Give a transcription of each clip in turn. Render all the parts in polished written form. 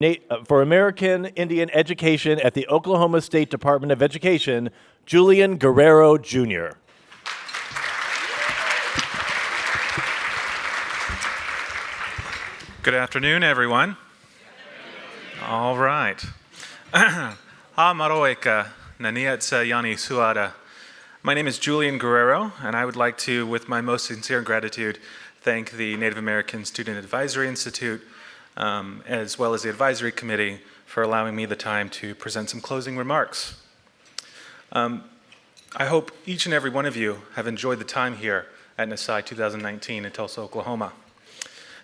For American Indian Education at the Oklahoma State Department of Education, Julian Guerrero, Jr. Good afternoon, everyone. All right. Ha maroeka naniatsa yani suada. My name is Julian Guerrero, and I would like to, with my most sincere gratitude, thank the Native American Student Advisory Institute, as well as the Advisory Committee, for allowing me the time to present some closing remarks. I hope each and every one of you have enjoyed the time here at NASI 2019 in Tulsa, Oklahoma.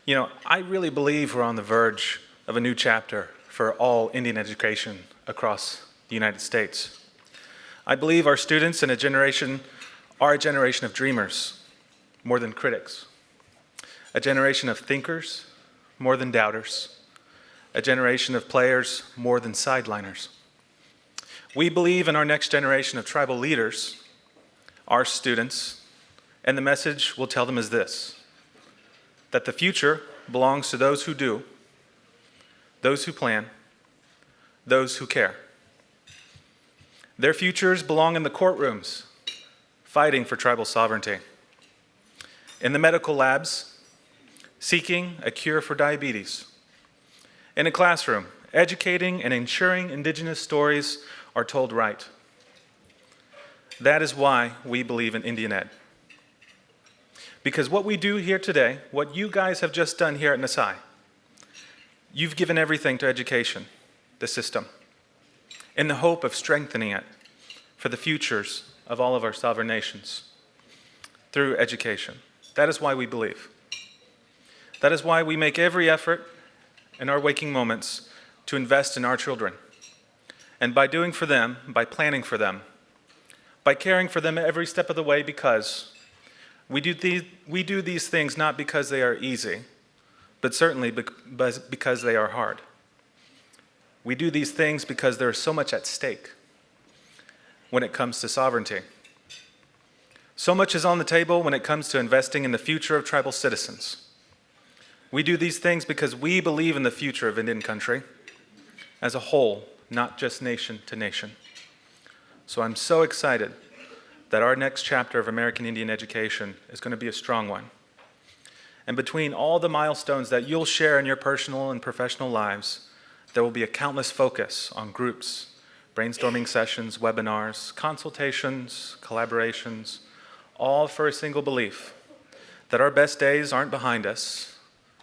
You know, I really believe we're on the verge of a new chapter for all Indian education across the United States. I believe our students and are a generation of dreamers more than critics, a generation of thinkers more than doubters, a generation of players more than sideliners. We believe in our next generation of tribal leaders, our students, and the message we'll tell them is this: that the future belongs to those who do, those who plan, those who care. Their futures belong in the courtrooms, fighting for tribal sovereignty, in the medical labs, seeking a cure for diabetes, in a classroom, educating and ensuring Indigenous stories are told right. That is why we believe in Indian Ed. Because what we do here today, what you guys have just done here at NASI, you've given everything to education, the system, in the hope of strengthening it for the futures of all of our sovereign nations through education. That is why we believe. That is why we make every effort in our waking moments to invest in our children. And by doing for them, by planning for them, by caring for them every step of the way, because we do these things not because they are easy, but certainly because they are hard. We do these things because there is so much at stake when it comes to sovereignty. So much is on the table when it comes to investing in the future of tribal citizens. We do these things because we believe in the future of Indian country as a whole, not just nation to nation. So I'm so excited that our next chapter of American Indian education is going to be a strong one. And between all the milestones that you'll share in your personal and professional lives, there will be a countless focus on groups, brainstorming sessions, webinars, consultations, collaborations, all for a single belief that our best days aren't behind us,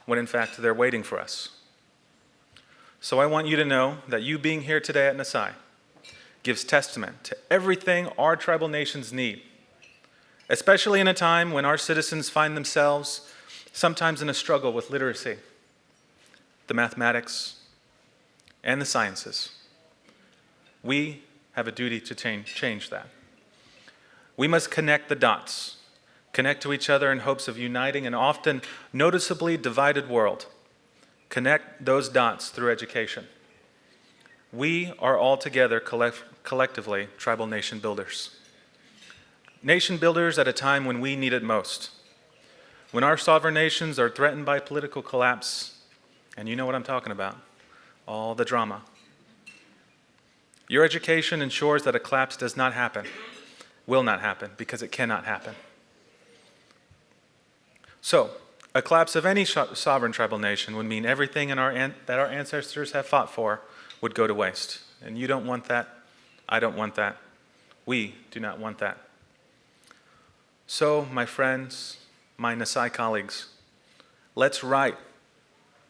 when in fact they're waiting for us. So I want you to know that you being here today at NASI gives testament to everything our tribal nations need, especially in a time when our citizens find themselves sometimes in a struggle with literacy, the mathematics, and the sciences. We have a duty to change that. We must connect the dots, connect to each other in hopes of uniting an often noticeably divided world. Connect those dots through education. We are all together collectively tribal nation builders. Nation builders at a time when we need it most. When our sovereign nations are threatened by political collapse, and you know what I'm talking about, all the drama. Your education ensures that a collapse does not happen, will not happen, because it cannot happen. So, a collapse of any sovereign tribal nation would mean everything that our ancestors have fought for would go to waste. And you don't want that. I don't want that. We do not want that. So, my friends, my NASI colleagues, let's write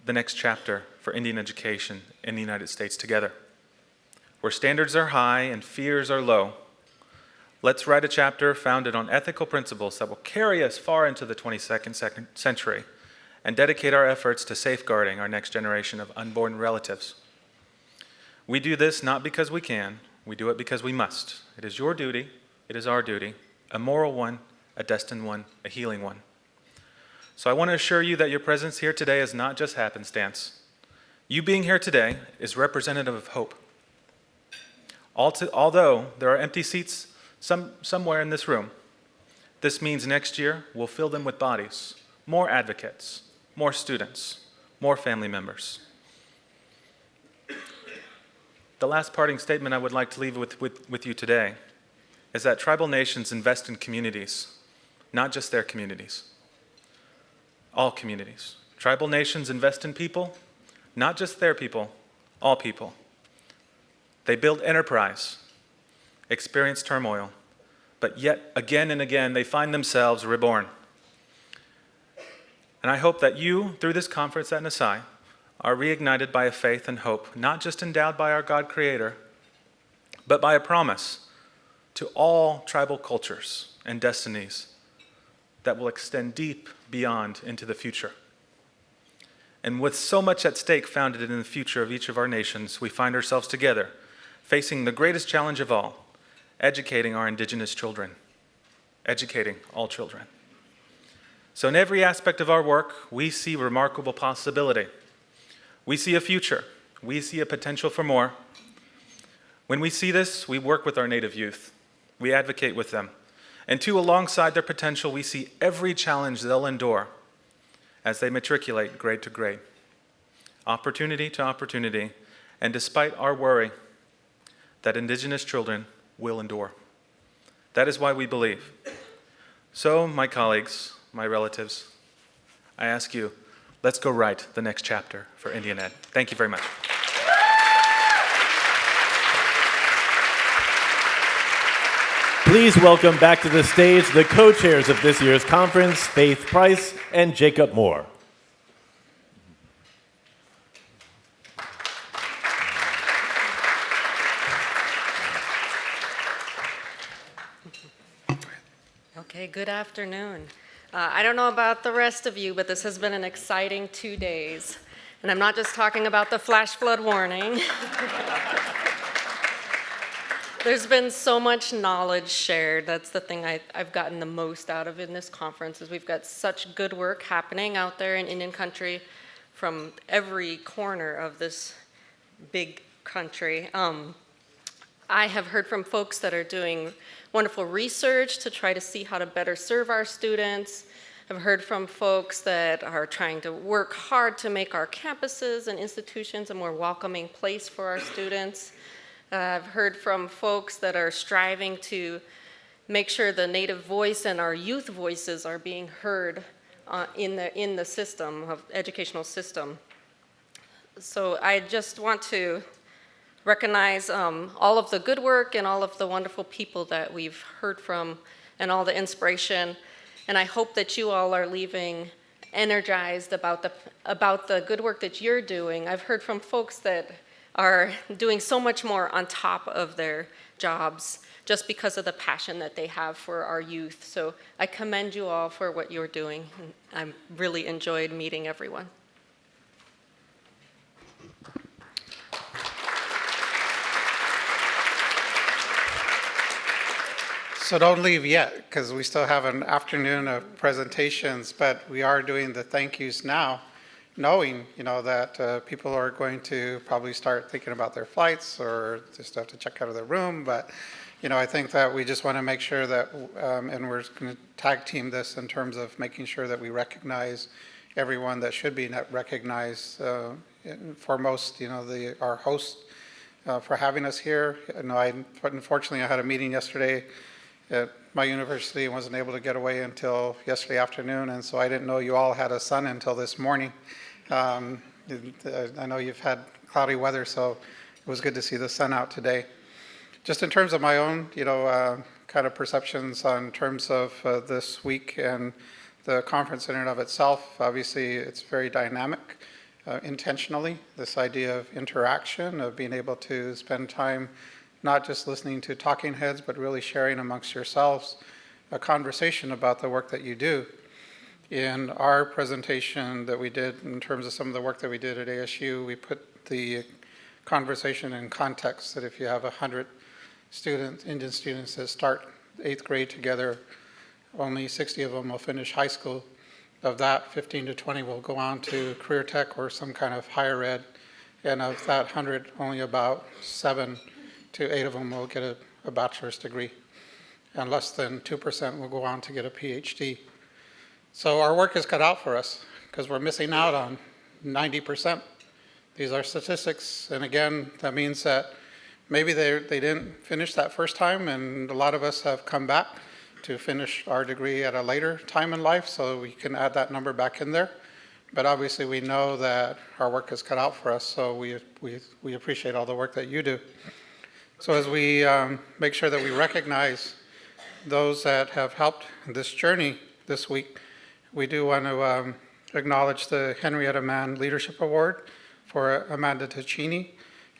the next chapter for Indian education in the United States together. Where standards are high and fears are low, let's write a chapter founded on ethical principles that will carry us far into the 22nd century and dedicate our efforts to safeguarding our next generation of unborn relatives. We do this not because we can, we do it because we must. It is your duty, it is our duty, a moral one, a destined one, a healing one. So I want to assure you that your presence here today is not just happenstance. You being here today is representative of hope. Although there are empty seats somewhere in this room, this means next year we'll fill them with bodies, more advocates, more students, more family members. the last parting statement I would like to leave with you today is that tribal nations invest in communities, not just their communities, all communities. Tribal nations invest in people, not just their people, all people. They build enterprise, experience turmoil, but yet again and again they find themselves reborn. And I hope that you, through this conference at Nasai, are reignited by a faith and hope, not just endowed by our God Creator, but by a promise to all tribal cultures and destinies that will extend deep beyond into the future. And with so much at stake founded in the future of each of our nations, we find ourselves together, facing the greatest challenge of all, educating our indigenous children, educating all children. So in every aspect of our work, we see remarkable possibility. We see a future. We see a potential for more. When we see this, we work with our Native youth. We advocate with them. And too, alongside their potential, we see every challenge they'll endure as they matriculate grade to grade, opportunity to opportunity, and despite our worry that Indigenous children will endure. That is why we believe. So, my colleagues, my relatives, I ask you, let's go write the next chapter for Indian Ed. Thank you very much. Please welcome back to the stage the co-chairs of this year's conference, Faith Price and Jacob Moore. Okay, good afternoon. I don't know about the rest of you, but this has been an exciting 2 days. And I'm not just talking about the flash flood warning. There's been so much knowledge shared. That's the thing I've gotten the most out of in this conference, is we've got such good work happening out there in Indian country from every corner of this big country. I have heard from folks that are doing wonderful research to try to see how to better serve our students. I've heard from folks that are trying to work hard to make our campuses and institutions a more welcoming place for our students. I've heard from folks that are striving to make sure the Native voice and our youth voices are being heard in the system, of educational system. So I just want to recognize all of the good work and all of the wonderful people that we've heard from and all the inspiration. And I hope that you all are leaving energized about the good work that you're doing. I've heard from folks that are doing so much more on top of their jobs just because of the passion that they have for our youth. So I commend you all for what you're doing. I really enjoyed meeting everyone. So don't leave yet, because we still have an afternoon of presentations, but we are doing the thank yous now, knowing, that people are going to probably start thinking about their flights or just have to check out of their room. But, I think that we just want to make sure that, and we're going to tag team this in terms of making sure that we recognize everyone that should be recognized. Foremost, our host for having us here. Unfortunately, I had a meeting yesterday at my university and wasn't able to get away until yesterday afternoon, and so I didn't know you all had a sun until this morning. I know you've had cloudy weather, so it was good to see the sun out today. Just in terms of my own, kind of perceptions on terms of this week and the conference in and of itself, obviously it's very dynamic, intentionally, this idea of interaction, of being able to spend time not just listening to talking heads, but really sharing amongst yourselves a conversation about the work that you do. In our presentation that we did, in terms of some of the work that we did at ASU, we put the conversation in context that if you have 100 students, Indian students that start 8th grade together, only 60 of them will finish high school. Of that, 15 to 20 will go on to career tech or some kind of higher ed. And of that 100, only about 7 to 8 of them will get a bachelor's degree, and less than 2% will go on to get a PhD. So our work is cut out for us because we're missing out on 90%. These are statistics, and again, that means that maybe they didn't finish that first time, and a lot of us have come back to finish our degree at a later time in life, so we can add that number back in there. But obviously, we know that our work is cut out for us, so we appreciate all the work that you do. So as we make sure that we recognize those that have helped this journey this week, we do want to acknowledge the Henrietta Mann Leadership Award for Amanda Ticini.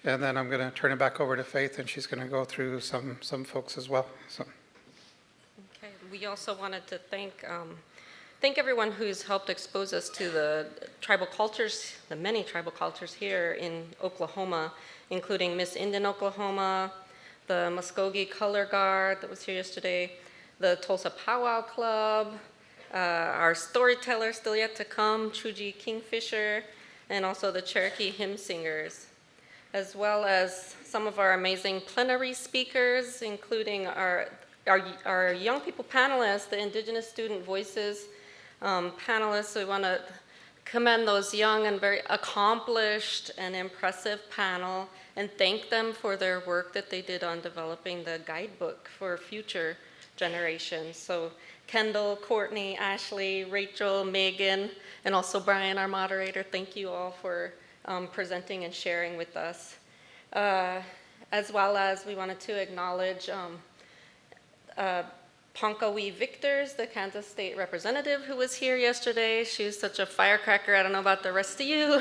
And then I'm going to turn it back over to Faith, and she's going to go through some folks as well. So. Okay, we also wanted to thank everyone who's helped expose us to the tribal cultures, the many tribal cultures here in Oklahoma, including Miss Indian Oklahoma, the Muskogee Color Guard that was here yesterday, the Tulsa Powwow Club, our storyteller still yet to come, Chuji Kingfisher, and also the Cherokee Hymn Singers, as well as some of our amazing plenary speakers, including our young people panelists, the Indigenous Student Voices panelists. We want to commend those young and very accomplished and impressive panel and thank them for their work that they did on developing the guidebook for future generations. So Kendall, Courtney, Ashley, Rachel, Megan, and also Brian, our moderator, thank you all for presenting and sharing with us. As well as we wanted to acknowledge Ponkawi Victors, the Kansas State representative who was here yesterday. She was such a firecracker. I don't know about the rest of you,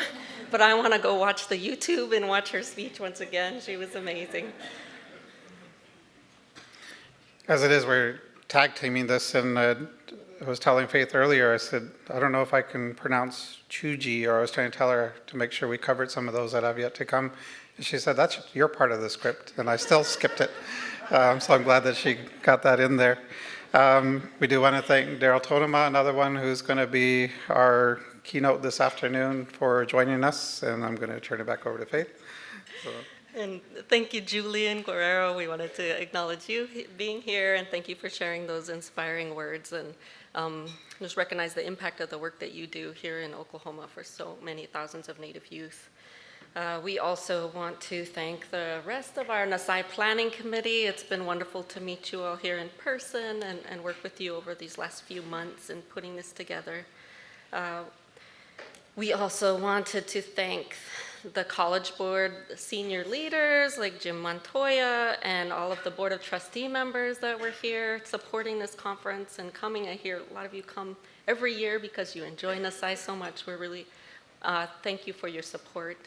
but I want to go watch the YouTube and watch her speech once again. She was amazing. As it is, we're tag teaming this, and I was telling Faith earlier, I said, I don't know if I can pronounce Chuji, or I was trying to tell her to make sure we covered some of those that have yet to come. And she said, that's your part of the script, and I still skipped it. So I'm glad that she got that in there. We do want to thank Daryl Todema, another one who's going to be our keynote this afternoon, for joining us, and I'm going to turn it back over to Faith. So. And thank you, Julian Guerrero. We wanted to acknowledge you being here, and thank you for sharing those inspiring words, and just recognize the impact of the work that you do here in Oklahoma for so many thousands of Native youth. We also want to thank the rest of our Nasai Planning Committee. It's been wonderful to meet you all here in person and work with you over these last few months in putting this together. We also wanted to thank the College Board senior leaders like Jim Montoya and all of the Board of Trustee members that were here supporting this conference and coming. I hear a lot of you come every year because you enjoy Nasai so much. We're really, thank you for your support.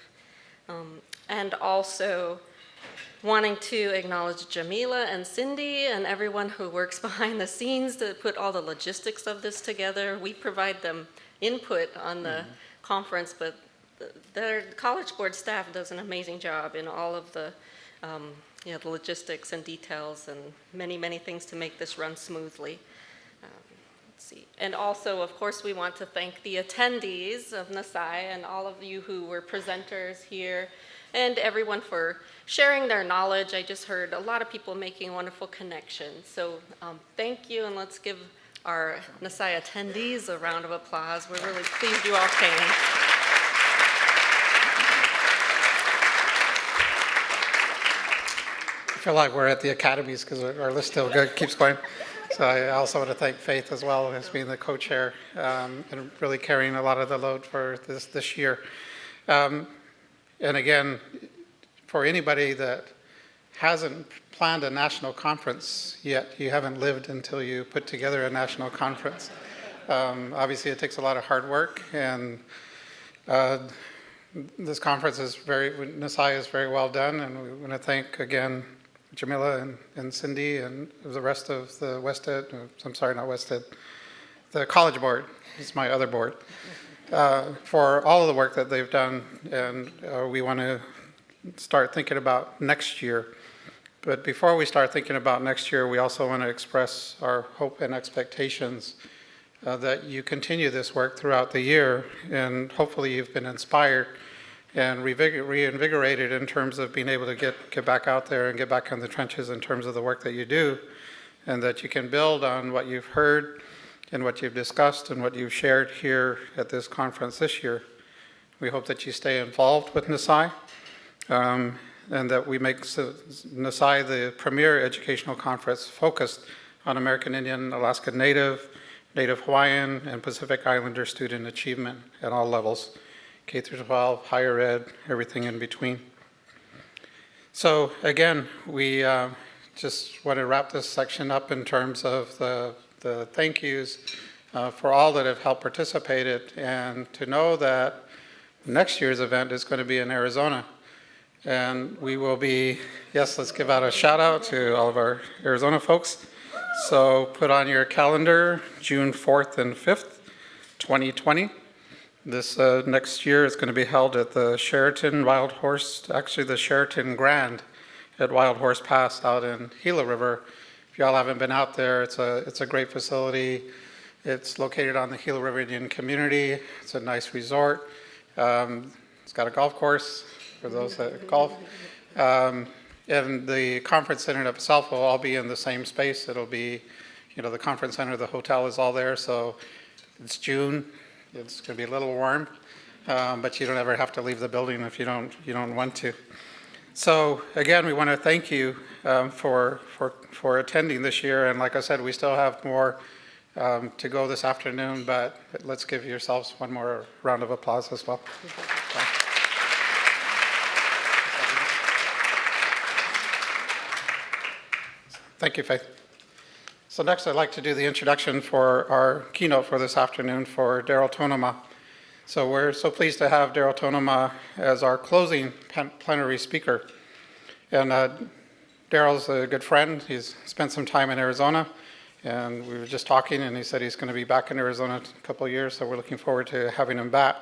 And also wanting to acknowledge Jamila and Cindy and everyone who works behind the scenes to put all the logistics of this together. We provide them input on the conference, but the College Board staff does an amazing job in all of the, the logistics and details and many, many things to make this run smoothly. Let's see. And also, of course, we want to thank the attendees of Nasai and all of you who were presenters here and everyone for sharing their knowledge. I just heard a lot of people making wonderful connections. So thank you, and let's give our Nasai attendees a round of applause. We're really pleased you all came. I feel like we're at the academies because our list still keeps going. So I also want to thank Faith as well as being the co-chair and really carrying a lot of the load for this year. And again, for anybody that hasn't planned a national conference yet, you haven't lived until you put together a national conference. Obviously, it takes a lot of hard work, and this conference is Nasai is very well done, and we want to thank again Jamila and Cindy and the rest of the WestEd, I'm sorry, not WestEd, the College Board, it's my other board, for all of the work that they've done. And we want to start thinking about next year. But before we start thinking about next year, we also want to express our hope and expectations that you continue this work throughout the year, and hopefully you've been inspired and reinvigorated in terms of being able to get back out there and get back in the trenches in terms of the work that you do, and that you can build on what you've heard and what you've discussed and what you've shared here at this conference this year. We hope that you stay involved with Nasai, and that we make NSI the premier educational conference focused on American Indian, Alaska Native, Native Hawaiian, and Pacific Islander student achievement at all levels, K through 12, higher ed, everything in between. So again, we just want to wrap this section up in terms of the thank yous for all that have helped participated, and to know that next year's event is going to be in Arizona. And we will be, yes, let's give out a shout out to all of our Arizona folks. So put on your calendar, June 4th and 5th, 2020. This next year is going to be held at the Sheraton Wild Horse, actually the Sheraton Grand at Wild Horse Pass out in Gila River. If y'all haven't been out there, it's a great facility. It's located on the Gila River Indian community. It's a nice resort. It's got a golf course for those that golf. And the conference center itself will all be in the same space. It'll be, the conference center, the hotel is all there. So it's June. It's going to be a little warm, but you don't ever have to leave the building if you don't want to. So again, we want to thank you for attending this year. And like I said, we still have more to go this afternoon, but let's give yourselves one more round of applause as well. Thank you, Faith. So next I'd like to do the introduction for our keynote for this afternoon for Daryl Tonema. So we're so pleased to have Daryl Tonema as our closing plenary speaker. And Daryl's a good friend. He's spent some time in Arizona, and we were just talking, and he said he's going to be back in Arizona in a couple of years, so we're looking forward to having him back.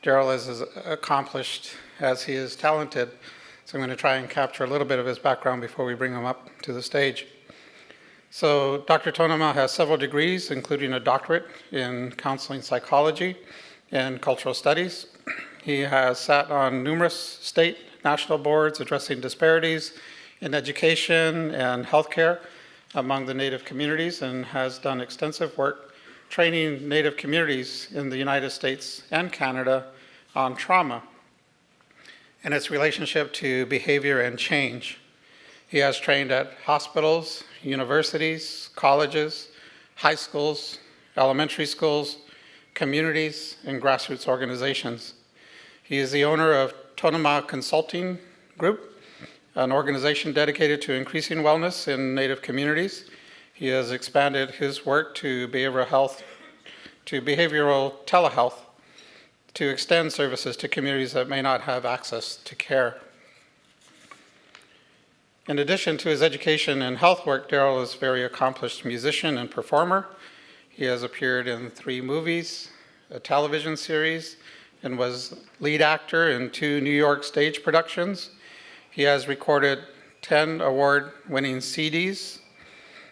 Daryl is as accomplished as he is talented, so I'm going to try and capture a little bit of his background before we bring him up to the stage. So Dr. Tonema has several degrees, including a doctorate in counseling psychology and cultural studies. He has sat on numerous state, national boards addressing disparities in education and healthcare among the Native communities, and has done extensive work training Native communities in the United States and Canada on trauma and its relationship to behavior and change. He has trained at hospitals, universities, colleges, high schools, elementary schools, communities, and grassroots organizations. He is the owner of Tonema Consulting Group, an organization dedicated to increasing wellness in Native communities. He has expanded his work to behavioral health, to behavioral telehealth, to extend services to communities that may not have access to care. In addition to his education and health work, Daryl is a very accomplished musician and performer. He has appeared in 3 movies, a television series, and was lead actor in 2 New York stage productions. He has recorded 10 award-winning CDs,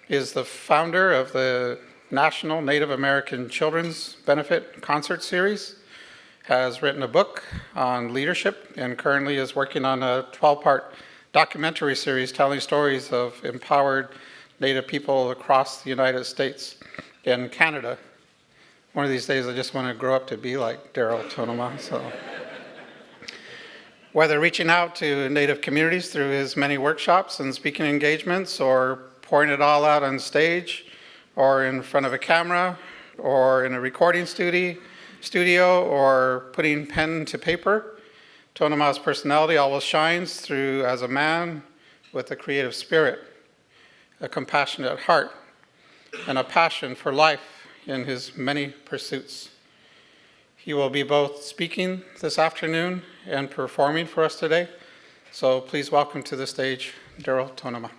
is the founder of the National Native American Children's Benefit Concert Series, has written a book on leadership, and currently is working on a 12-part documentary series telling stories of empowered Native people across the United States and Canada. One of these days, I just want to grow up to be like Daryl Tonema. So, whether reaching out to Native communities through his many workshops and speaking engagements, or pouring it all out on stage, or in front of a camera, or in a recording studio, or putting pen to paper, Tonema's personality always shines through as a man with a creative spirit, a compassionate heart, and a passion for life in his many pursuits. He will be both speaking this afternoon and performing for us today. So please welcome to the stage, Daryl Tonema.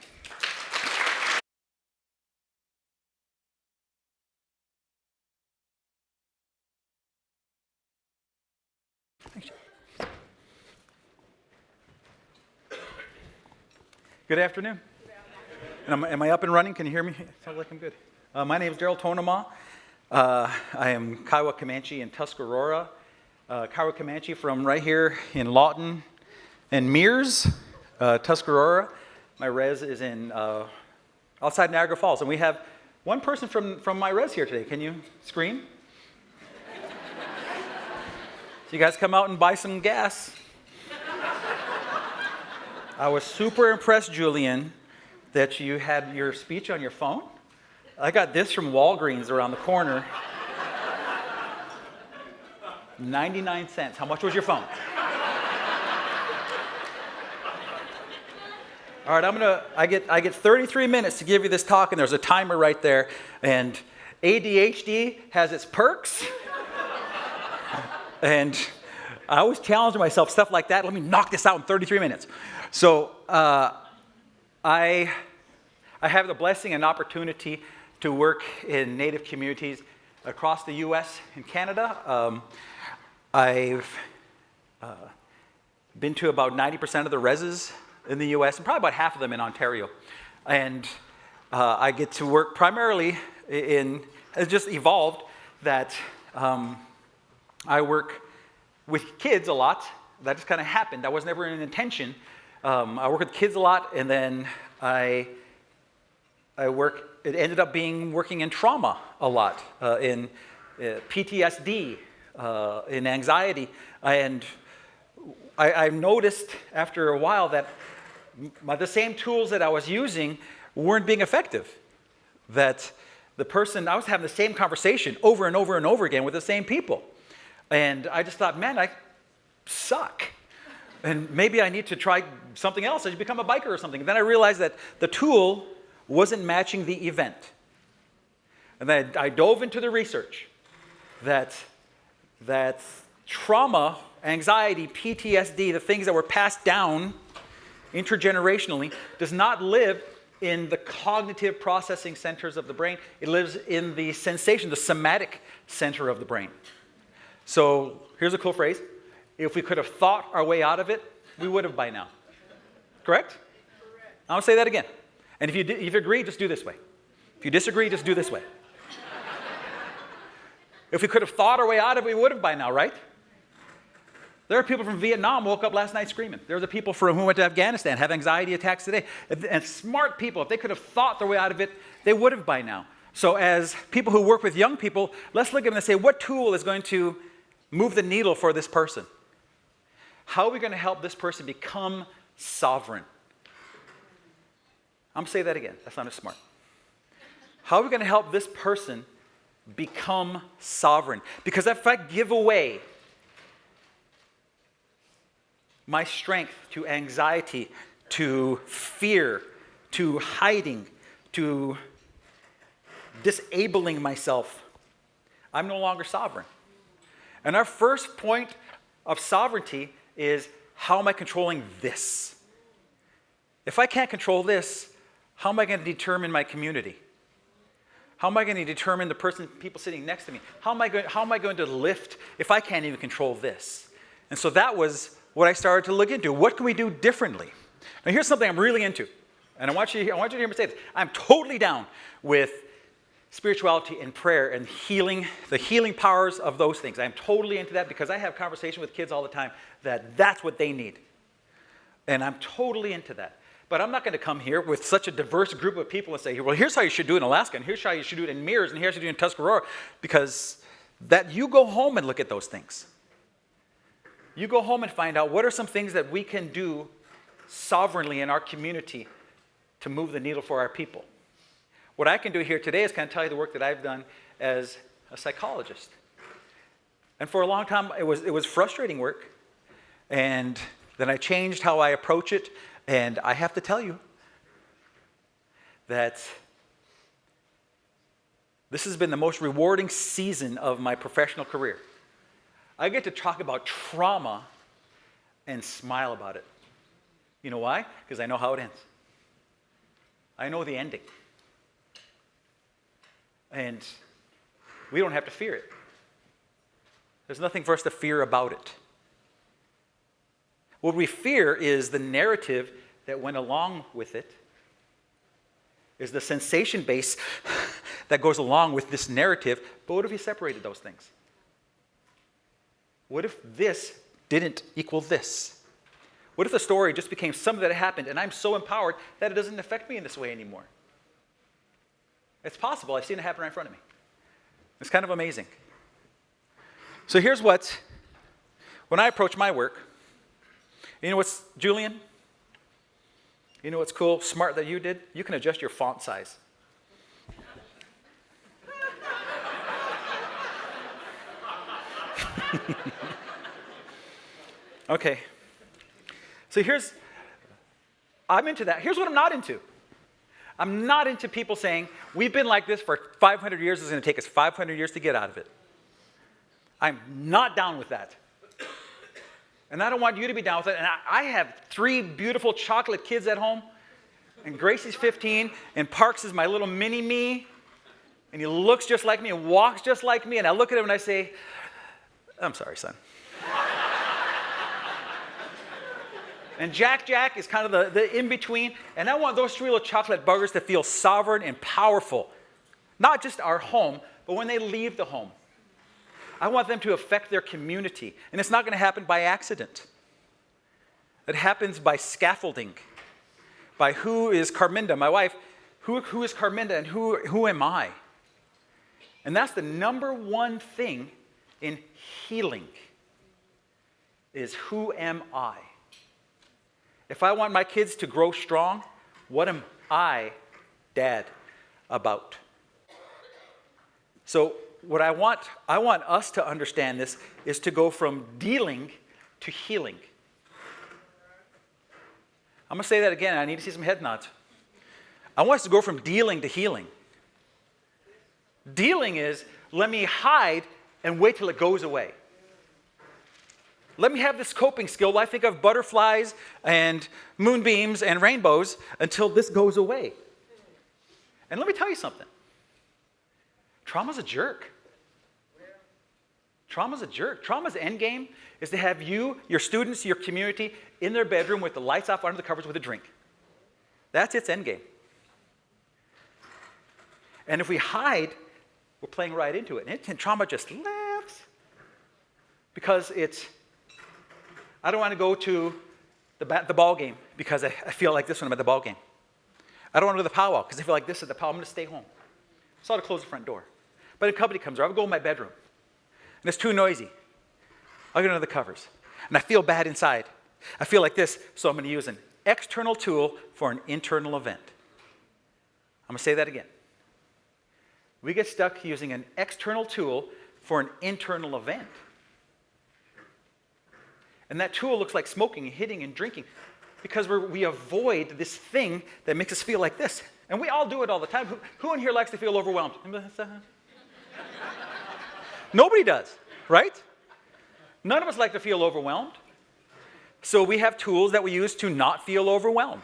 Good afternoon. And am I up and running? Can you hear me? Sounds like I'm good. My name is Daryl Tonema. I am Kiowa Comanche in Tuscarora. Kiowa Comanche from right here in Lawton and Mears, Tuscarora. My res is in outside Niagara Falls, and we have one person from my res here today. Can you scream? So you guys come out and buy some gas. I was super impressed, Julian, that you had your speech on your phone. I got this from Walgreens around the corner. 99 cents. How much was your phone? All right, I get 33 minutes to give you this talk, and there's a timer right there. And ADHD has its perks. And I always challenge myself, stuff like that. Let me knock this out in 33 minutes. So I have the blessing and opportunity to work in Native communities across the U.S. and Canada. I've been to about 90% of the reses in the U.S. and probably about half of them in Ontario. And I get to work primarily it's just evolved that I work with kids a lot. That just kind of happened. That was never an intention. I work with kids a lot, and then it ended up being working in trauma a lot, in PTSD, in anxiety. And I noticed after a while that the same tools that I was using weren't being effective. That I was having the same conversation over and over and over again with the same people. And I just thought, man, I suck. And maybe I need to try something else. I should become a biker or something. And then I realized that the tool wasn't matching the event. And then I dove into the research that trauma, anxiety, PTSD, the things that were passed down intergenerationally, does not live in the cognitive processing centers of the brain. It lives in the sensation, the somatic center of the brain. So here's a cool phrase. If we could have thought our way out of it, we would have by now. Correct? I'm going to say that again. And if you agree, just do this way. If you disagree, just do this way. If we could have thought our way out of it, we would have by now, right? There are people from Vietnam who woke up last night screaming. There are the people who went to Afghanistan, have anxiety attacks today. And smart people, if they could have thought their way out of it, they would have by now. So as people who work with young people, let's look at them and say, what tool is going to move the needle for this person? How are we going to help this person become sovereign? I'm going to say that again. That's not as smart. How are we going to help this person become sovereign? Because if I give away my strength to anxiety, to fear, to hiding, to disabling myself, I'm no longer sovereign. And our first point of sovereignty is, how am I controlling this? If I can't control this, how am I going to determine my community? How am I going to determine the people sitting next to me? How am I going to lift if I can't even control this? And so that was what I started to look into. What can we do differently? Now here's something I'm really into. And I want you to hear me say this. I'm totally down with spirituality and prayer and healing, the healing powers of those things. I'm totally into that because I have conversation with kids all the time that that's what they need. And I'm totally into that. But I'm not going to come here with such a diverse group of people and say, well, here's how you should do it in Alaska, and here's how you should do it in Mears, and here's how you do it in Tuscarora, because that you go home and look at those things. You go home and find out what are some things that we can do sovereignly in our community to move the needle for our people. What I can do here today is kind of tell you the work that I've done as a psychologist. And for a long time, it was frustrating work. And then I changed how I approach it. And I have to tell you that this has been the most rewarding season of my professional career. I get to talk about trauma and smile about it. You know why? Because I know how it ends. I know the ending. And we don't have to fear it. There's nothing for us to fear about it. What we fear is the narrative that went along with it, is the sensation base that goes along with this narrative. But what if you separated those things? What if this didn't equal this? What if the story just became something that happened and I'm so empowered that it doesn't affect me in this way anymore? It's possible. I've seen it happen right in front of me. It's kind of amazing. So here's when I approach my work, you know what's, Julian? You know what's cool, smart that you did? You can adjust your font size. Okay. So I'm into that. Here's what I'm not into. I'm not into people saying, we've been like this for 500 years, it's going to take us 500 years to get out of it. I'm not down with that. And I don't want you to be down with it. And I have 3 beautiful chocolate kids at home, and Gracie's 15, and Parks is my little mini-me, and he looks just like me and walks just like me, and I look at him and I say, I'm sorry, son. And Jack is kind of the in-between, and I want those 3 little chocolate buggers to feel sovereign and powerful. Not just our home, but when they leave the home. I want them to affect their community, and it's not going to happen by accident. It happens by scaffolding, by who is Carminda, my wife, who is Carminda, and who am I? And that's the number one thing in healing, is who am I? If I want my kids to grow strong, what am I, Dad, about? So what I want us to understand this is to go from dealing to healing. I'm going to say that again. I need to see some head nods. I want us to go from dealing to healing. Dealing is, let me hide and wait till it goes away. Let me have this coping skill. I think of butterflies and moonbeams and rainbows until this goes away. And let me tell you something. Trauma's a jerk. Trauma's a jerk. Trauma's end game is to have you, your students, your community in their bedroom with the lights off under the covers with a drink. That's its end game. And if we hide, we're playing right into it. And trauma just laughs because I don't want to go to the ball game because I feel like this when I'm at the ball game. I don't want to go to the powwow because I feel like this at the powwow. I'm going to stay home. So I'll close the front door. But if company comes over, I'll go in my bedroom. And it's too noisy. I'll get under the covers. And I feel bad inside. I feel like this, so I'm going to use an external tool for an internal event. I'm going to say that again. We get stuck using an external tool for an internal event. And that tool looks like smoking and hitting and drinking because we avoid this thing that makes us feel like this. And we all do it all the time. Who in here likes to feel overwhelmed? Nobody does, right? None of us like to feel overwhelmed. So we have tools that we use to not feel overwhelmed.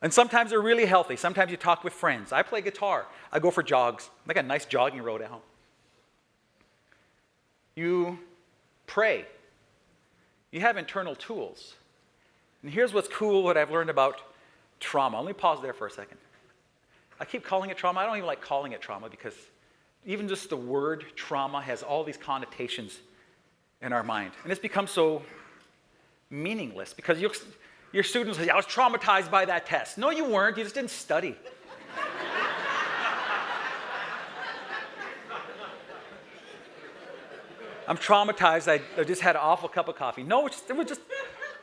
And sometimes they're really healthy. Sometimes you talk with friends. I play guitar. I go for jogs. I got a nice jogging road at home. You pray. You have internal tools. And here's what's cool, what I've learned about trauma. Let me pause there for a second. I keep calling it trauma. I don't even like calling it trauma because even just the word trauma has all these connotations in our mind. And it's become so meaningless because your students say, I was traumatized by that test. No, you weren't. You just didn't study. I'm traumatized. I just had an awful cup of coffee. No, it was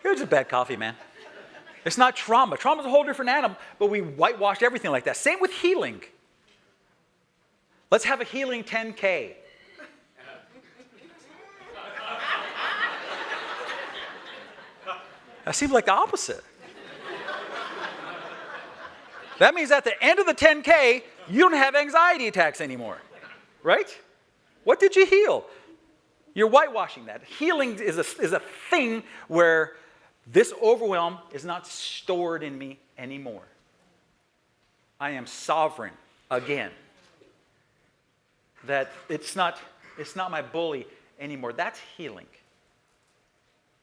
just bad coffee, man. It's not trauma. Trauma's a whole different animal, but we whitewash everything like that. Same with healing. Let's have a healing 10K. That seems like the opposite. That means at the end of the 10K, you don't have anxiety attacks anymore, right? What did you heal? You're whitewashing that. Healing is a thing where this overwhelm is not stored in me anymore. I am sovereign again. That it's not my bully anymore. That's healing.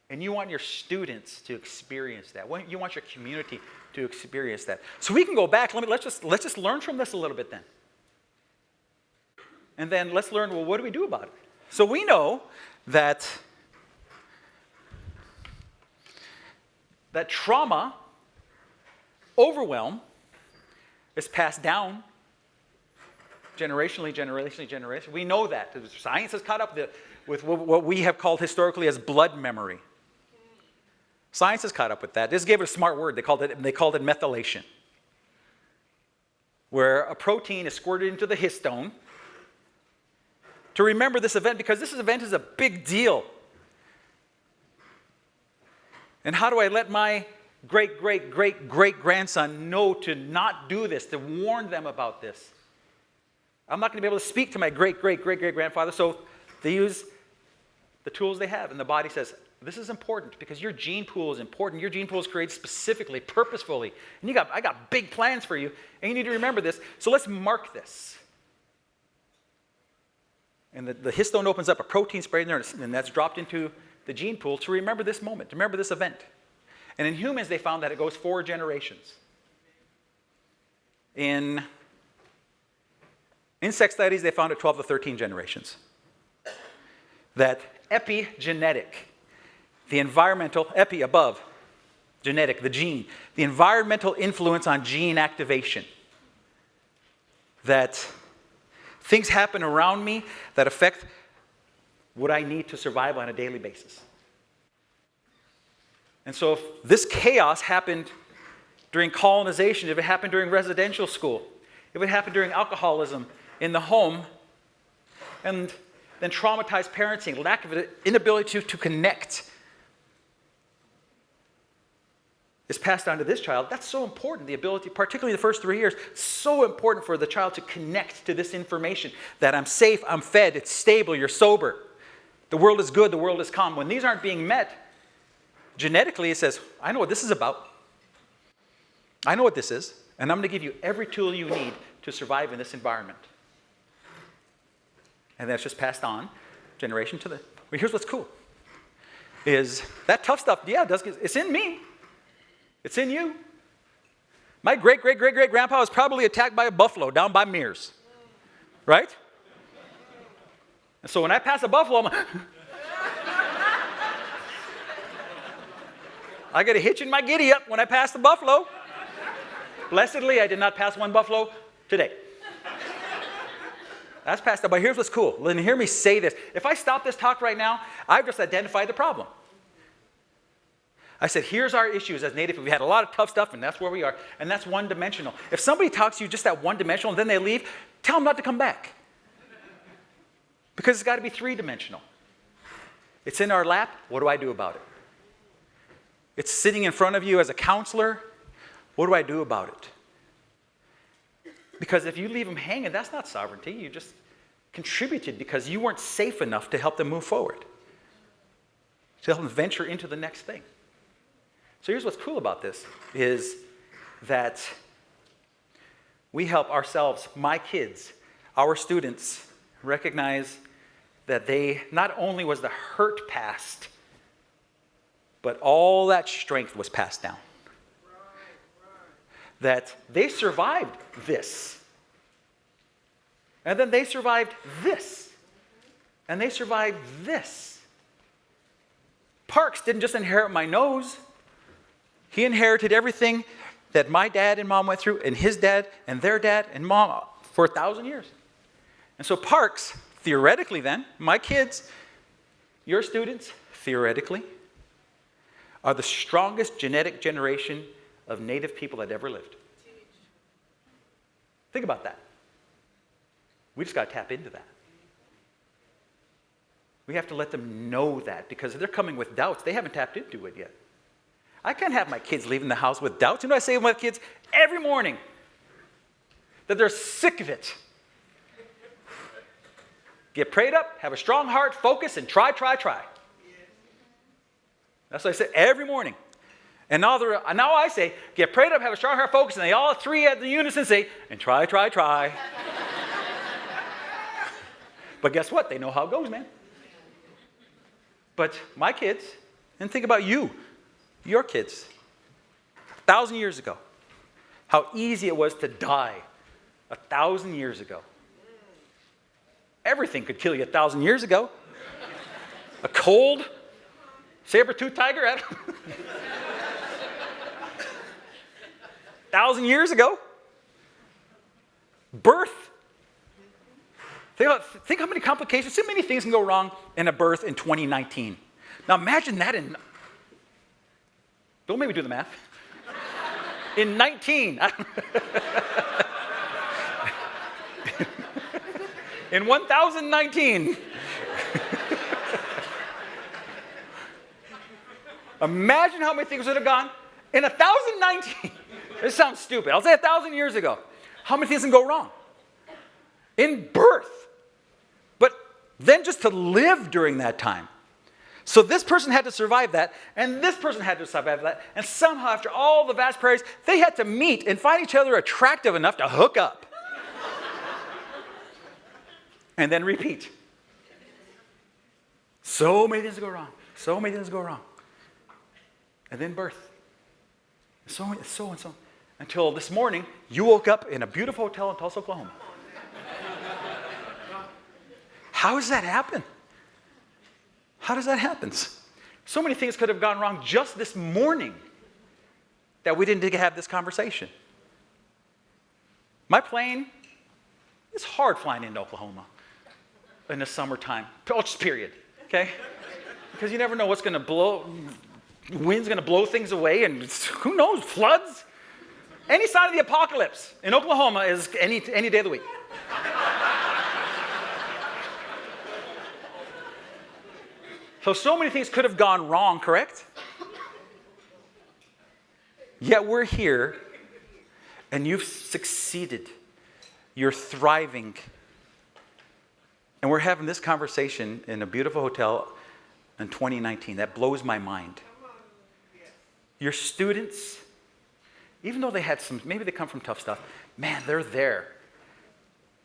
And you want your students to experience that. You want your community to experience that. So we can go back. Let's just learn from this a little bit then. And then let's learn, well, what do we do about it? So we know that trauma, overwhelm, is passed down generationally. We know that. Science has caught up with what we have called historically as blood memory. Science has caught up with that. This gave it a smart word. They called it methylation, where a protein is squirted into the histone to remember this event, because this event is a big deal. And how do I let my great-great-great-great-grandson know to not do this, to warn them about this? I'm not going to be able to speak to my great-great-great-great-grandfather, so they use the tools they have. And the body says, this is important because your gene pool is important. Your gene pool is created specifically, purposefully. And I got big plans for you, and you need to remember this. So let's mark this. And the histone opens up a protein spray in there, and that's dropped into the gene pool to remember this moment, to remember this event. And in humans, they found that it goes 4 generations. In insect studies, they found it 12 to 13 generations. That epigenetic, the environmental, epi above, genetic, the gene, the environmental influence on gene activation. That things happen around me that affect what I need to survive on a daily basis. And so if this chaos happened during colonization, if it happened during residential school, if it happened during alcoholism in the home, and then traumatized parenting, lack of inability to connect is passed on to this child, that's so important. The ability, particularly the first 3 years, so important for the child to connect to this information that I'm safe, I'm fed, it's stable, you're sober. The world is good, the world is calm. When these aren't being met, genetically it says, I know what this is about. I know what this is, and I'm going to give you every tool you need to survive in this environment. And that's just passed on, generation to the... Well, here's what's cool. Is that tough stuff, yeah, it's in me. It's in you. My great-great-great-great-grandpa was probably attacked by a buffalo down by Mears. Right? And so when I pass a buffalo, I get a hitch in my giddy up when I pass the buffalo. Blessedly, I did not pass one buffalo today. That's passed up. But here's what's cool. Lynn, hear me say this. If I stop this talk right now, I've just identified the problem. I said, here's our issues as Native. We had a lot of tough stuff, and that's where we are. And that's one-dimensional. If somebody talks to you just that one-dimensional, and then they leave, tell them not to come back. Because it's got to be 3-dimensional. It's in our lap. What do I do about it? It's sitting in front of you as a counselor. What do I do about it? Because if you leave them hanging, that's not sovereignty. You just contributed because you weren't safe enough to help them move forward, to help them venture into the next thing. So here's what's cool about this, is that we help ourselves, my kids, our students, recognize that they, not only was the hurt passed, but all that strength was passed down. That they survived this. And then they survived this. And they survived this. Parks didn't just inherit my nose. He inherited everything that my dad and mom went through, and his dad and their dad and mom for 1,000 years. And so Parks, theoretically then, my kids, your students, theoretically, are the strongest genetic generation of Native people that ever lived. Think about that. We just got to tap into that. We have to let them know that, because if they're coming with doubts, they haven't tapped into it yet. I can't have my kids leaving the house with doubts. You know what I say to my kids every morning? That they're sick of it. Get prayed up, have a strong heart, focus, and try. That's what I say every morning. And now I say, get prayed up, have a strong heart, focus, and they all three at the unison say, and try. But guess what? They know how it goes, man. But my kids, and think about you, your kids, 1,000 years ago, how easy it was to die 1,000 years ago. Everything could kill you 1,000 years ago. A cold, saber-toothed tiger, 1,000 years ago. Birth. Think how many complications, so many things can go wrong in a birth in 2019. Now imagine that in Don't make me do the math. In 19. In 1019. Imagine how many things would have gone in 1019. This sounds stupid. I'll say 1,000 years ago. How many things can go wrong? In birth. But then just to live during that time. So this person had to survive that, and this person had to survive that, and somehow after all the vast prairies, they had to meet and find each other attractive enough to hook up. And then repeat. So many things go wrong. So many things go wrong. And then birth. So and so. Until this morning, you woke up in a beautiful hotel in Tulsa, Oklahoma. How does that happen? How does that happen? So many things could have gone wrong just this morning that we didn't have this conversation. My plane, it's hard flying into Oklahoma in the summertime. Oh, just period, okay? Because you never know what's going to blow. Wind's going to blow things away, and who knows, floods. Any sign of the apocalypse in Oklahoma is any day of the week. So many things could have gone wrong, correct? Yet we're here, and you've succeeded. You're thriving. And we're having this conversation in a beautiful hotel in 2019. That blows my mind. Your students, even though they had maybe they come from tough stuff, man, they're there.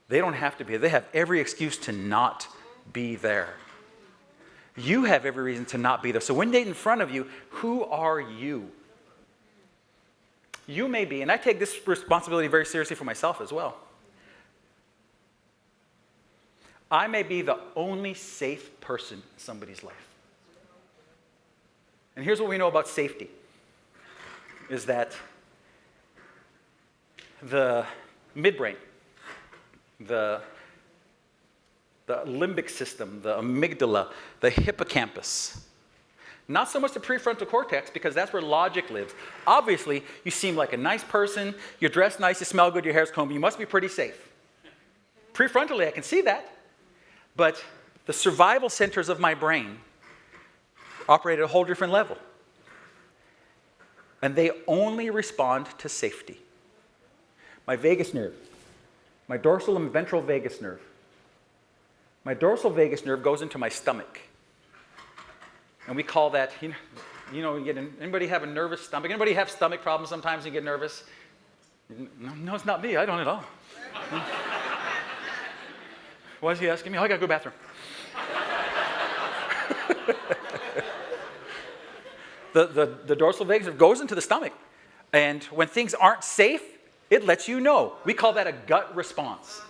They don't have to be. They have every excuse to not be there. You have every reason to not be there. So when they're in front of you, who are you? You may be, and I take this responsibility very seriously for myself as well. I may be the only safe person in somebody's life. And here's what we know about safety, is that the midbrain, the limbic system, the amygdala, the hippocampus. Not so much the prefrontal cortex, because that's where logic lives. Obviously, you seem like a nice person, you're dressed nice, you smell good, your hair's combed, you must be pretty safe. Prefrontally, I can see that. But the survival centers of my brain operate at a whole different level. And they only respond to safety. My vagus nerve, my dorsal and ventral vagus nerve. My dorsal vagus nerve goes into my stomach. And we call that, anybody have a nervous stomach? Anybody have stomach problems sometimes and get nervous? No, it's not me. I don't at all. Why is he asking me? Oh, I got to go to the bathroom. The dorsal vagus nerve goes into the stomach. And when things aren't safe, it lets you know. We call that a gut response.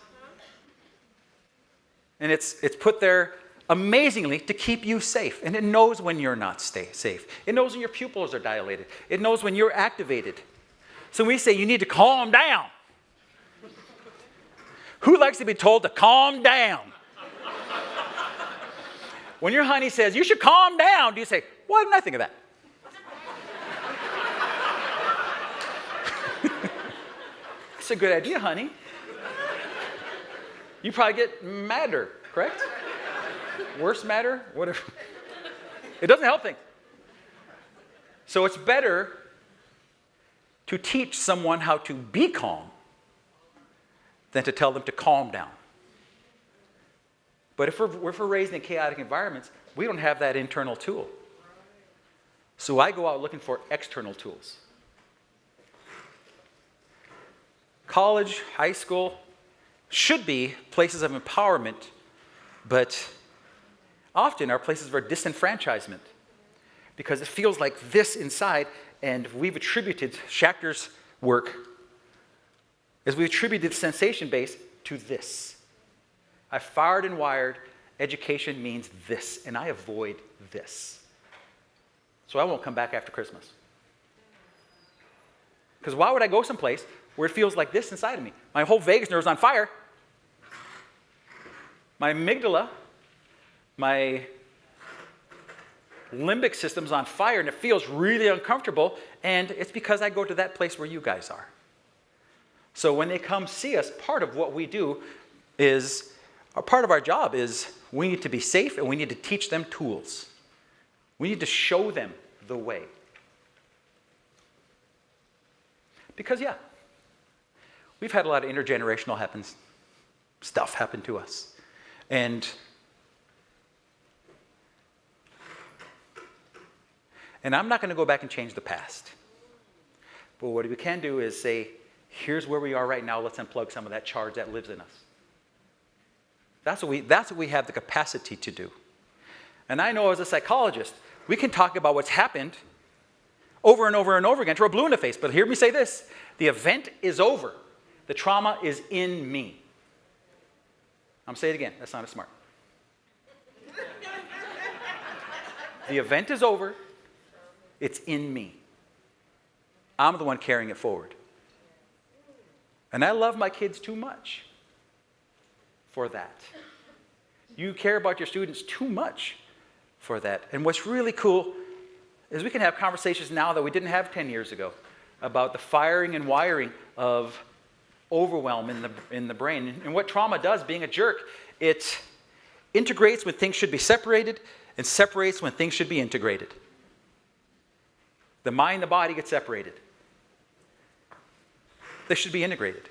And it's put there amazingly to keep you safe. And it knows when you're not safe. It knows when your pupils are dilated. It knows when you're activated. So we say you need to calm down. Who likes to be told to calm down? When your honey says, you should calm down, do you say, why didn't I think of that? That's a good idea, honey. You probably get madder, correct? Worse matter, whatever. It doesn't help things. So it's better to teach someone how to be calm than to tell them to calm down. But if we're raised in chaotic environments, we don't have that internal tool. So I go out looking for external tools. College, high school should be places of empowerment, but often are places of disenfranchisement, because it feels like this inside, and we've attributed Schachter's work as we attributed sensation base to this. I fired and wired, education means this, and I avoid this. So I won't come back after Christmas. Because why would I go someplace where it feels like this inside of me? My whole vagus nerve is on fire. My amygdala, my limbic system's on fire and it feels really uncomfortable, and it's because I go to that place where you guys are. So when they come see us, part of what we do is, part of our job is we need to be safe and we need to teach them tools. We need to show them the way. Because, yeah, we've had a lot of intergenerational stuff happen to us. And I'm not going to go back and change the past. But what we can do is say, here's where we are right now. Let's unplug some of that charge that lives in us. That's what we have the capacity to do. And I know as a psychologist, we can talk about what's happened over and over and over again till we're blue in the face. But hear me say this. The event is over. The trauma is in me. I'm going to say it again. That's not as smart. The event is over. It's in me. I'm the one carrying it forward. And I love my kids too much for that. You care about your students too much for that. And what's really cool is we can have conversations now that we didn't have 10 years ago about the firing and wiring of overwhelm in the brain. And what trauma does, being a jerk, it integrates when things should be separated and separates when things should be integrated. The mind and the body get separated. They should be integrated.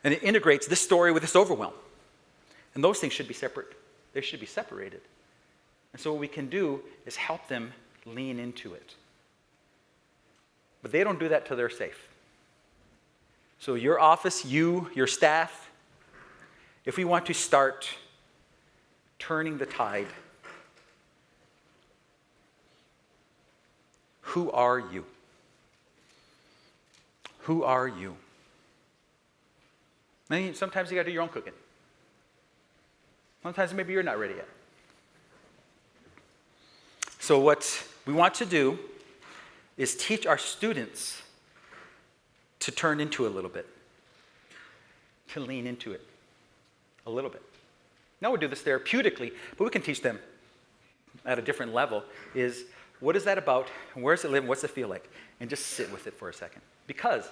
And it integrates this story with this overwhelm. And those things should be separate. They should be separated. And so what we can do is help them lean into it. But they don't do that till they're safe. So your office, your staff, if we want to start turning the tide, who are you? Who are you? And sometimes you got to do your own cooking. Sometimes maybe you're not ready yet. So what we want to do is teach our students to turn into a little bit, to lean into it a little bit. Now we do this therapeutically, but we can teach them at a different level is what is that about, and where does it live, and what's it feel like? And just sit with it for a second. Because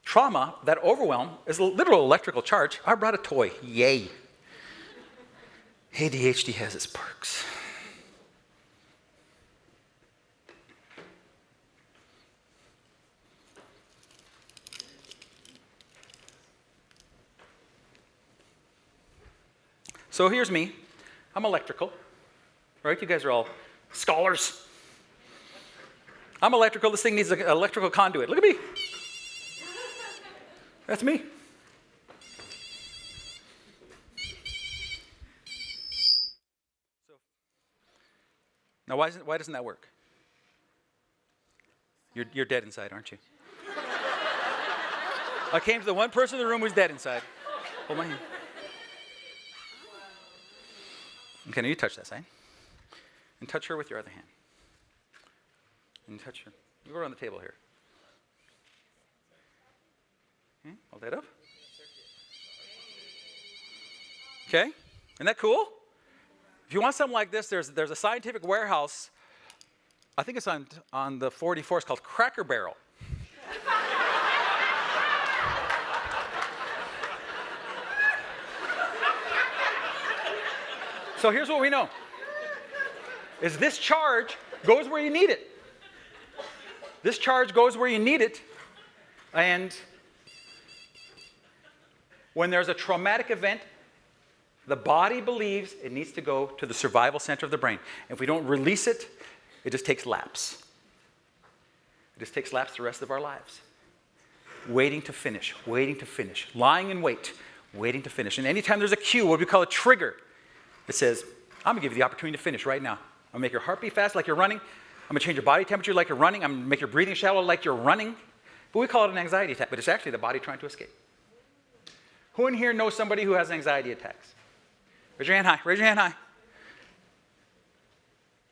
trauma, that overwhelm, is a literal electrical charge. I brought a toy. Yay. ADHD has its perks. So here's me. I'm electrical, right? You guys are all scholars. I'm electrical. This thing needs an electrical conduit. Look at me. That's me. So, now why doesn't that work? You're dead inside, aren't you? I came to the one person in the room who's dead inside. Hold my hand. Okay, now you touch that side. And touch her with your other hand. And touch her. You go around the table here. Okay, hold that up. Okay, isn't that cool? If you want something like this, there's a scientific warehouse. I think it's on the 44. It's called Cracker Barrel. So here's what we know, is this charge goes where you need it. This charge goes where you need it, and when there's a traumatic event, the body believes it needs to go to the survival center of the brain. If we don't release it, it just takes laps. It just takes laps the rest of our lives. Waiting to finish, lying in wait, waiting to finish. And anytime there's a cue, what we call a trigger, it says, I'm going to give you the opportunity to finish right now. I'm going to make your heart beat fast like you're running. I'm going to change your body temperature like you're running. I'm going to make your breathing shallow like you're running. But we call it an anxiety attack, but it's actually the body trying to escape. Who in here knows somebody who has anxiety attacks? Raise your hand high. Raise your hand high.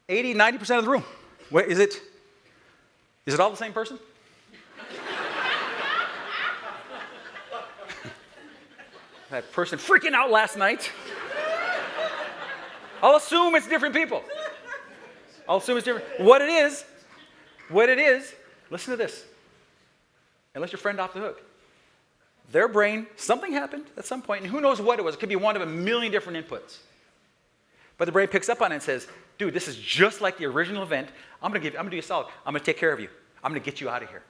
80, 90% of the room. Wait, is it all the same person? That person freaking out last night. I'll assume it's different people. I'll assume it's different. What it is, listen to this. And let your friend off the hook. Their brain, something happened at some point, and who knows what it was. It could be one of a million different inputs. But the brain picks up on it and says, dude, this is just like the original event. I'm gonna do you a solid. I'm gonna take care of you. I'm gonna get you out of here.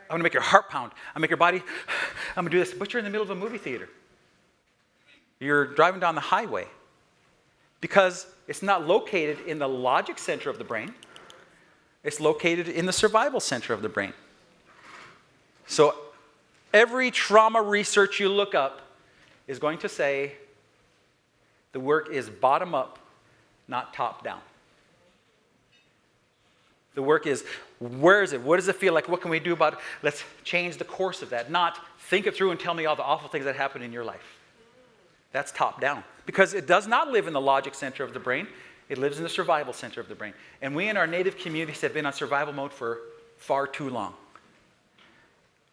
I'm gonna make your heart pound. I'm gonna make your body, I'm gonna do this. But you're in the middle of a movie theater. You're driving down the highway because it's not located in the logic center of the brain. It's located in the survival center of the brain. So every trauma research you look up is going to say the work is bottom up, not top down. The work is, where is it? What does it feel like? What can we do about it? Let's change the course of that. Not think it through and tell me all the awful things that happen in your life. That's top down. Because it does not live in the logic center of the brain. It lives in the survival center of the brain. And we in our native communities have been on survival mode for far too long.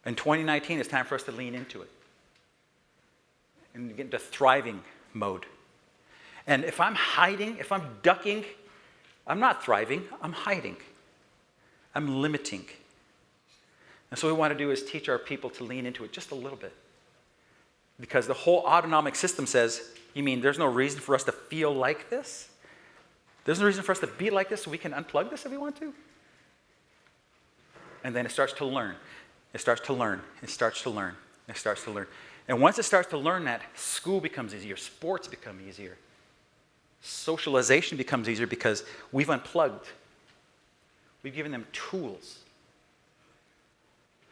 In 2019, it's time for us to lean into it and get into thriving mode. And if I'm hiding, if I'm ducking, I'm not thriving, I'm hiding. I'm limiting. And so what we want to do is teach our people to lean into it just a little bit. Because the whole autonomic system says, you mean there's no reason for us to feel like this? There's no reason for us to be like this so we can unplug this if we want to? And then it starts to learn. It starts to learn. It starts to learn. It starts to learn. And once it starts to learn that, school becomes easier. Sports become easier. Socialization becomes easier because we've unplugged. We've given them tools.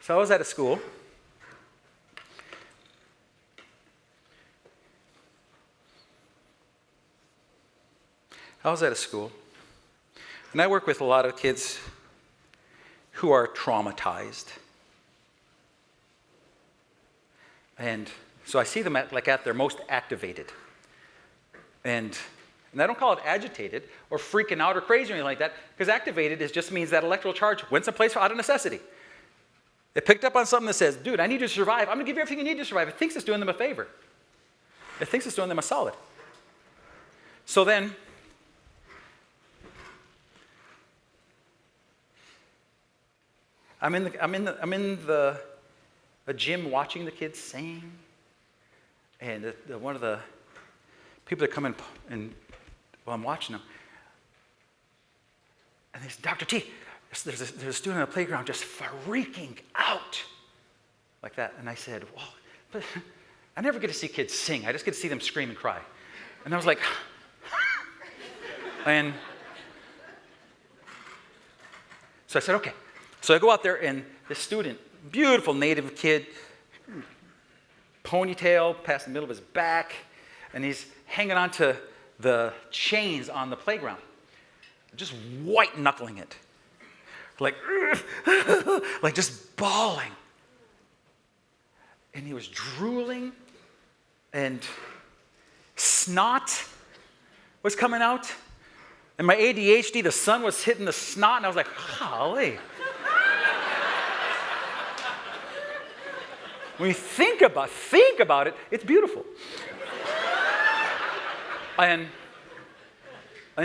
So I was at a school. And I work with a lot of kids who are traumatized. And so I see them at their most activated. And I don't call it agitated or freaking out or crazy or anything like that, because activated just means that electrical charge went someplace out of necessity. It picked up on something that says, dude, I need you to survive. I'm going to give you everything you need to survive. It thinks it's doing them a favor. It thinks it's doing them a solid. So then, I'm in a gym watching the kids sing, and one of the people that come in and while I'm watching them, and they say, Dr. T, there's a student on the playground just freaking out, like that. And I said, well, but I never get to see kids sing. I just get to see them scream and cry. And I was like, and so I said, okay. So I go out there, and this student, beautiful native kid, ponytail past the middle of his back, and he's hanging on to the chains on the playground, just white knuckling it, like just bawling. And he was drooling, and snot was coming out, and my ADHD, the sun was hitting the snot, and I was like, golly. When you think about it, it's beautiful. And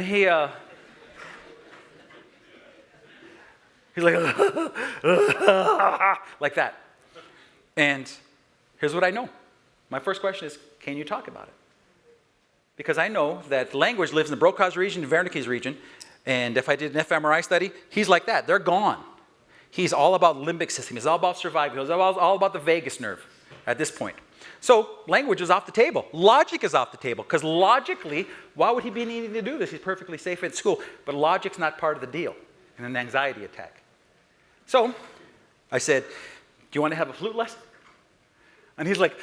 he's like, like that. And here's what I know. My first question is, can you talk about it? Because I know that language lives in the Broca's region, Wernicke's region, and if I did an fMRI study, he's like that. They're gone. He's all about limbic system. He's all about survival. He's all about the vagus nerve at this point. So language is off the table. Logic is off the table. Because logically, why would he be needing to do this? He's perfectly safe at school. But logic's not part of the deal in an anxiety attack. So I said, do you want to have a flute lesson? And he's like,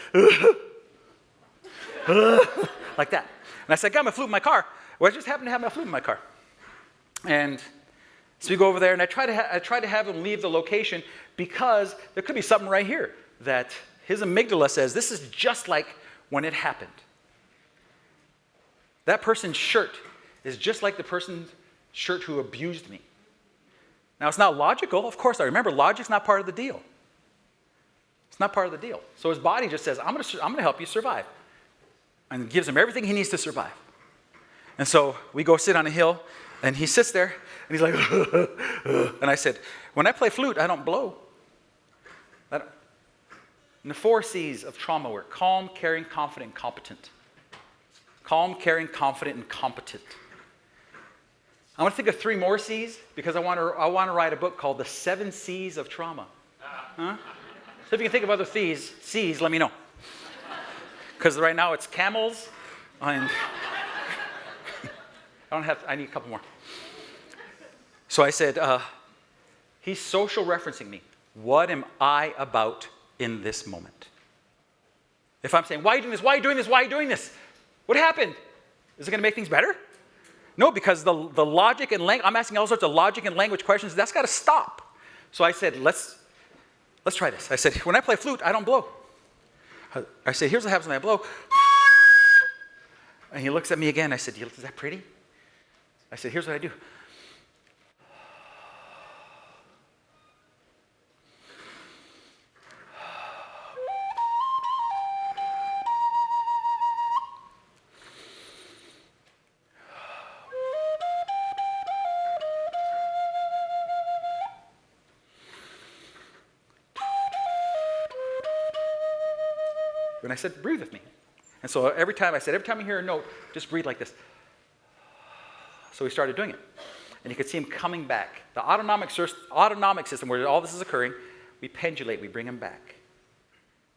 like that. And I said, I got my flute in my car. Well, I just happen to have my flute in my car. And so we go over there, and I try to have him leave the location because there could be something right here that his amygdala says, this is just like when it happened. That person's shirt is just like the person's shirt who abused me. Now, it's not logical. Of course, I remember logic's not part of the deal. It's not part of the deal. So his body just says, I'm going to help you survive. And gives him everything he needs to survive. And so we go sit on a hill, and he sits there, and he's like, and I said, when I play flute, I don't blow. And the 4 C's of trauma were calm, caring, confident, and competent. Calm, caring, confident, and competent. I want to think of 3 more C's because I want to write a book called The 7 C's of Trauma. Huh? So if you can think of other C's, let me know. Because right now it's camels and I need a couple more. So I said, he's social referencing me. What am I about in this moment? If I'm saying, why are you doing this? Why are you doing this? Why are you doing this? What happened? Is it going to make things better? No, because the logic and language, I'm asking all sorts of logic and language questions. That's got to stop. So I said, let's try this. I said, when I play flute, I don't blow. I said, here's what happens when I blow. And he looks at me again. I said, is that pretty? I said, here's what I do. And I said, breathe with me. And so every time you hear a note, just breathe like this. So we started doing it. And you could see him coming back. The autonomic system where all this is occurring, we pendulate, we bring him back.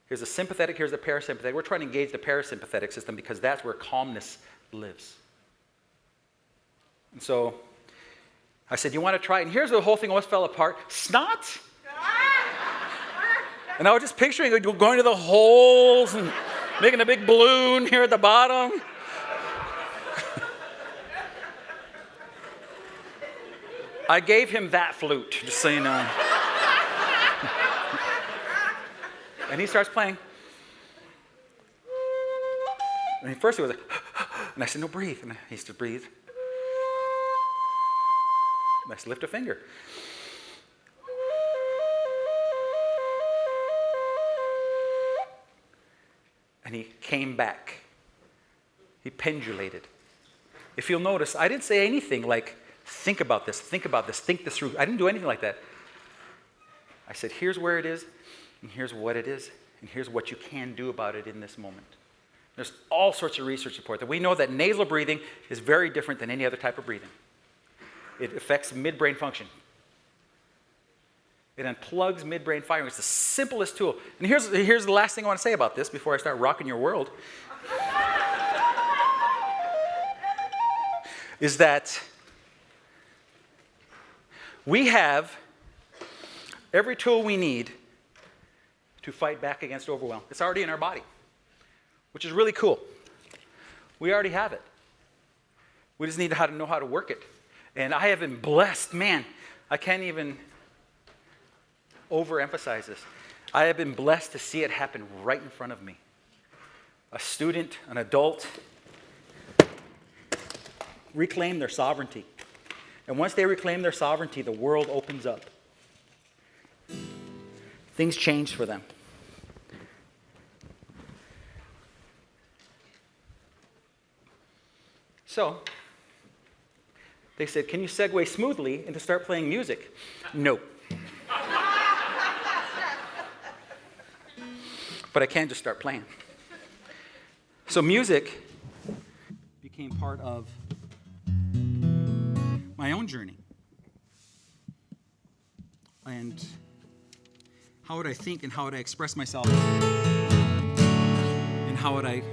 Here's the sympathetic, here's the parasympathetic. We're trying to engage the parasympathetic system because that's where calmness lives. And so I said, you want to try it? And here's where the whole thing almost fell apart. Snot? And I was just picturing going to the holes and making a big balloon here at the bottom. I gave him that flute, just so you know. And he starts playing. And first he was like, and I said, no, breathe. And he said, breathe. And I said, lift a finger. And he came back. He pendulated. If you'll notice, I didn't say anything like, think about this, think this through. I didn't do anything like that. I said, here's where it is, and here's what it is, and here's what you can do about it in this moment. There's all sorts of research support that we know that nasal breathing is very different than any other type of breathing. It affects midbrain function. It unplugs midbrain firing. It's the simplest tool. And here's the last thing I want to say about this before I start rocking your world. Is that we have every tool we need to fight back against overwhelm. It's already in our body, which is really cool. We already have it. We just need to know how to work it. And I have been blessed. Man, I can't even overemphasize this. I have been blessed to see it happen right in front of me. A student, an adult, reclaim their sovereignty. And once they reclaim their sovereignty, the world opens up. Things change for them. So, they said, can you segue smoothly into start playing music? No. But I can just start playing. So music became part of my own journey. And how would I think and how would I express myself? And how would I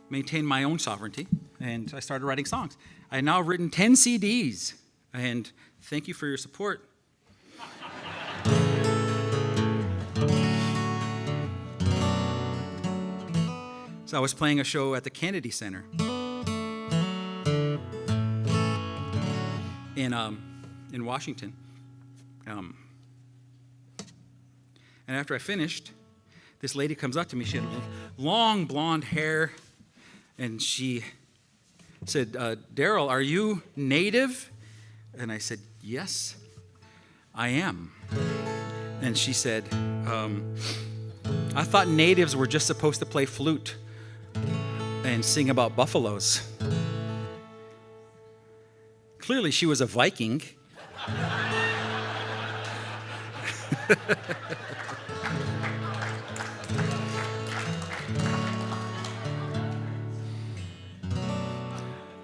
maintain my own sovereignty? And I started writing songs. I have now written 10 CDs. And thank you for your support. So I was playing a show at the Kennedy Center in Washington. And after I finished, this lady comes up to me. She had long blonde hair, and she said, Daryl, are you Native? And I said, yes, I am. And she said, I thought Natives were just supposed to play flute. and sing about buffaloes. Clearly, she was a Viking.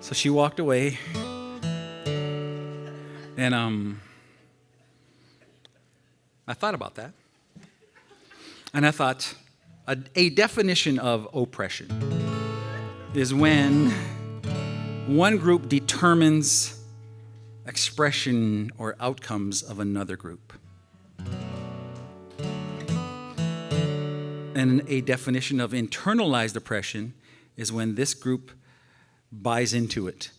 So she walked away, and I thought about that. And I thought, a definition of oppression is when one group determines expression or outcomes of another group. And a definition of internalized oppression is when this group buys into it,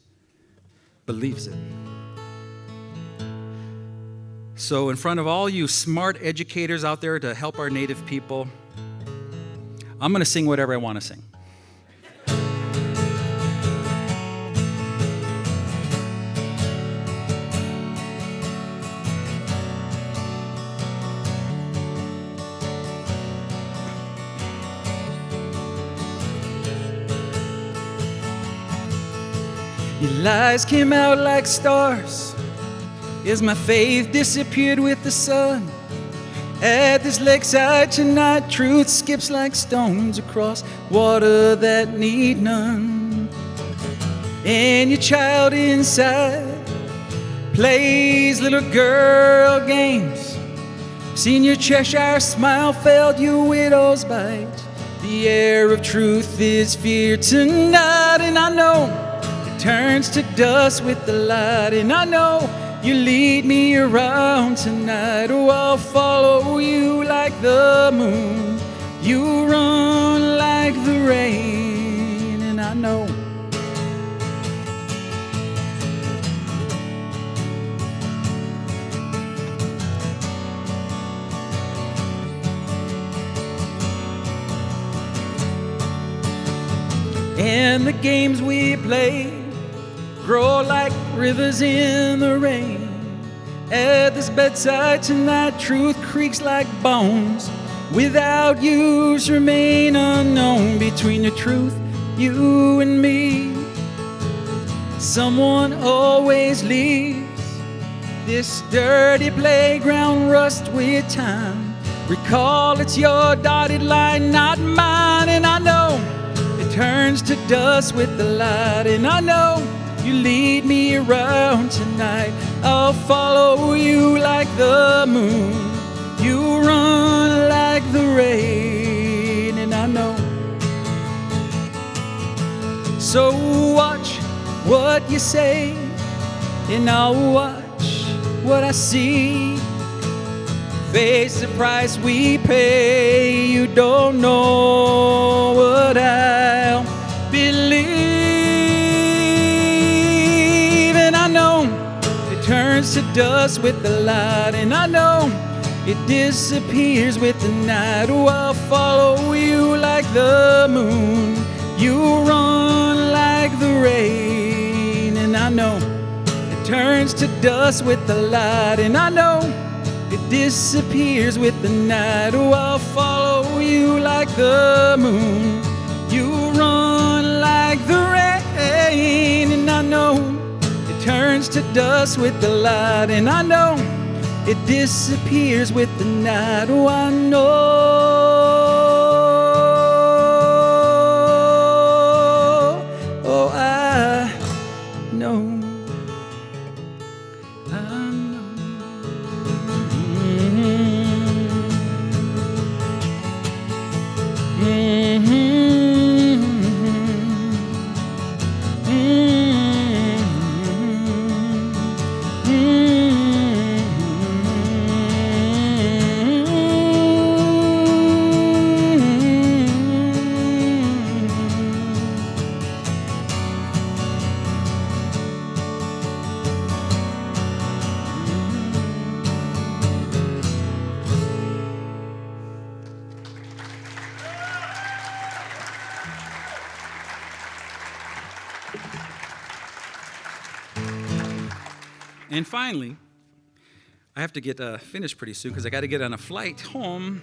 believes it. So in front of all you smart educators out there to help our Native people, I'm going to sing whatever I want to sing. Your lies came out like stars as my faith disappeared with the sun. At this lakeside tonight, truth skips like stones across water that need none. And your child inside plays little girl games. Seen your Cheshire smile, felt your widow's bite. The air of truth is fear tonight, and I know it turns to dust with the light, and I know you lead me around tonight. Oh, I'll follow you like the moon. You run like the rain, and I know and the games we play grow like rivers in the rain. At this bedside tonight, truth creaks like bones. Without use remain unknown. Between the truth, you and me, someone always leaves this dirty playground rust with time. Recall it's your dotted line, not mine, and I know it turns to dust with the light, and I know you lead me around tonight. I'll follow you like the moon. You run like the rain, and I know. So watch what you say, and I'll watch what I see. Face the price we pay. You don't know what I'll believe. Turns to dust with the light, and I know it disappears with the night. Oh, I'll follow you like the moon. You run like the rain, and I know it turns to dust with the light, and I know it disappears with the night. Oh, I'll follow you like the moon. You run like the rain, and I know turns to dust with the light, and I know it disappears with the night. Oh, I know. Oh, I know. I know. And finally, I have to get finished pretty soon because I got to get on a flight home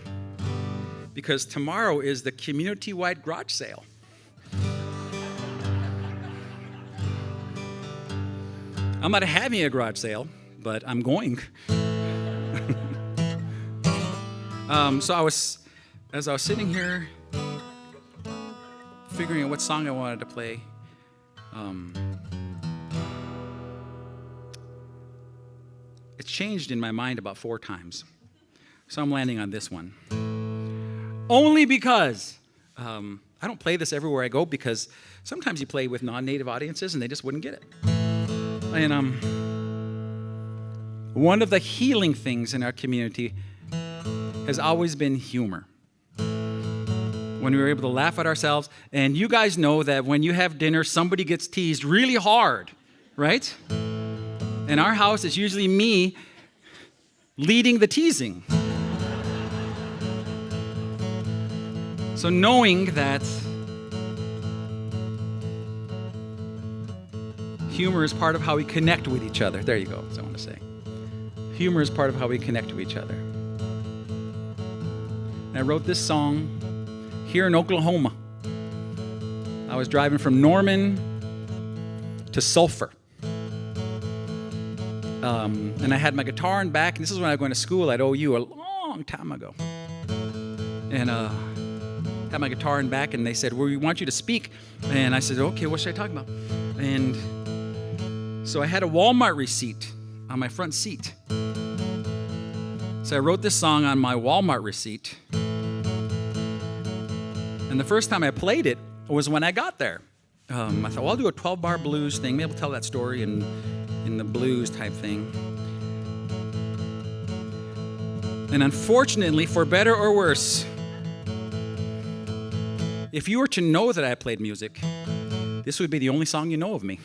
because tomorrow is the community-wide garage sale. I'm not having a garage sale, but I'm going. So as I was sitting here figuring out what song I wanted to play, it's changed in my mind about 4 times. So I'm landing on this one. Only because I don't play this everywhere I go, because sometimes you play with non-native audiences and they just wouldn't get it. And one of the healing things in our community has always been humor. When we were able to laugh at ourselves, and you guys know that when you have dinner, somebody gets teased really hard, right? In our house, it's usually me leading the teasing. So knowing that humor is part of how we connect with each other. There you go, that's what I want to say. Humor is part of how we connect to each other. And I wrote this song here in Oklahoma. I was driving from Norman to Sulphur. And I had my guitar in back, and this is when I was going to school at OU a long time ago. And had my guitar in back, and they said, well, we want you to speak. And I said, okay, what should I talk about? And so I had a Walmart receipt on my front seat. So I wrote this song on my Walmart receipt. And the first time I played it was when I got there. I thought, well, I'll do a 12-bar blues thing. Maybe I'll tell that story in the blues type thing. And unfortunately, for better or worse, if you were to know that I played music, this would be the only song you know of me.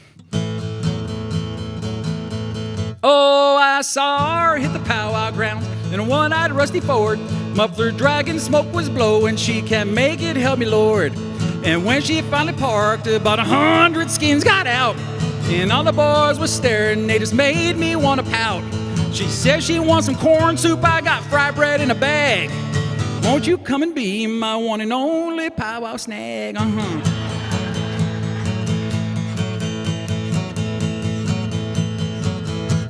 Oh, I saw her hit the powwow grounds in a one-eyed rusty Ford. Muffler dragging, smoke was blowing, she can't make it, help me Lord. And when she finally parked, about 100 skins got out. And all the boys was staring, they just made me want to pout. She said she wants some corn soup, I got fried bread in a bag. Won't you come and be my one and only powwow snag?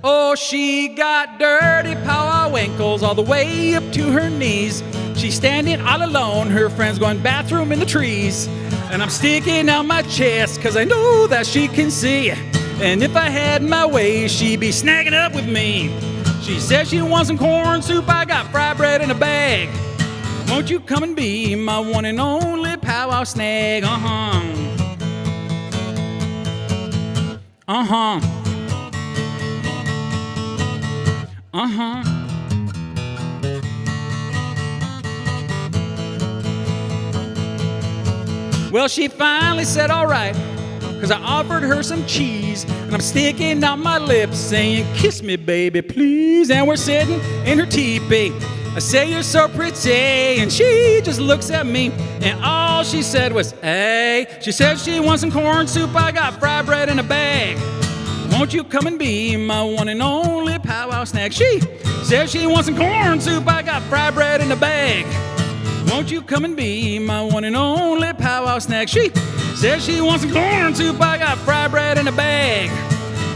Oh, she got dirty powwow ankles all the way up to her knees. She's standing all alone, her friends going bathroom in the trees. And I'm sticking out my chest, cause I know that she can see. And if I had my way, she'd be snagging up with me. She says she wants some corn soup, I got fried bread in a bag. Won't you come and be my one and only powwow snag? Well, she finally said, all right, cause I offered her some cheese, and I'm sticking out my lips saying, kiss me, baby, please. And we're sitting in her teepee. I say, you're so pretty, and she just looks at me, and all she said was, hey. She said she wants some corn soup, I got fried bread in a bag. Won't you come and be my one and only powwow snack? She said she wants some corn soup, I got fried bread in a bag. Won't you come and be my one and only powwow snack? She says she wants some corn soup, I got fried bread in a bag.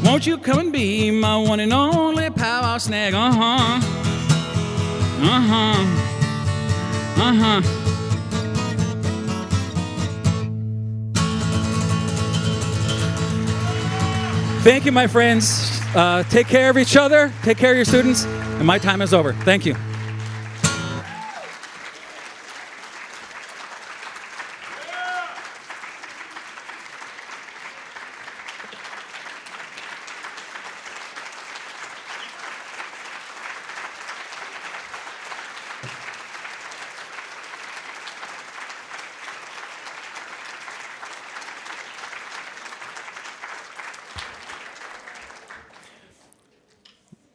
Won't you come and be my one and only powwow snack? Thank you, my friends. Take care of each other, take care of your students, and my time is over. Thank you.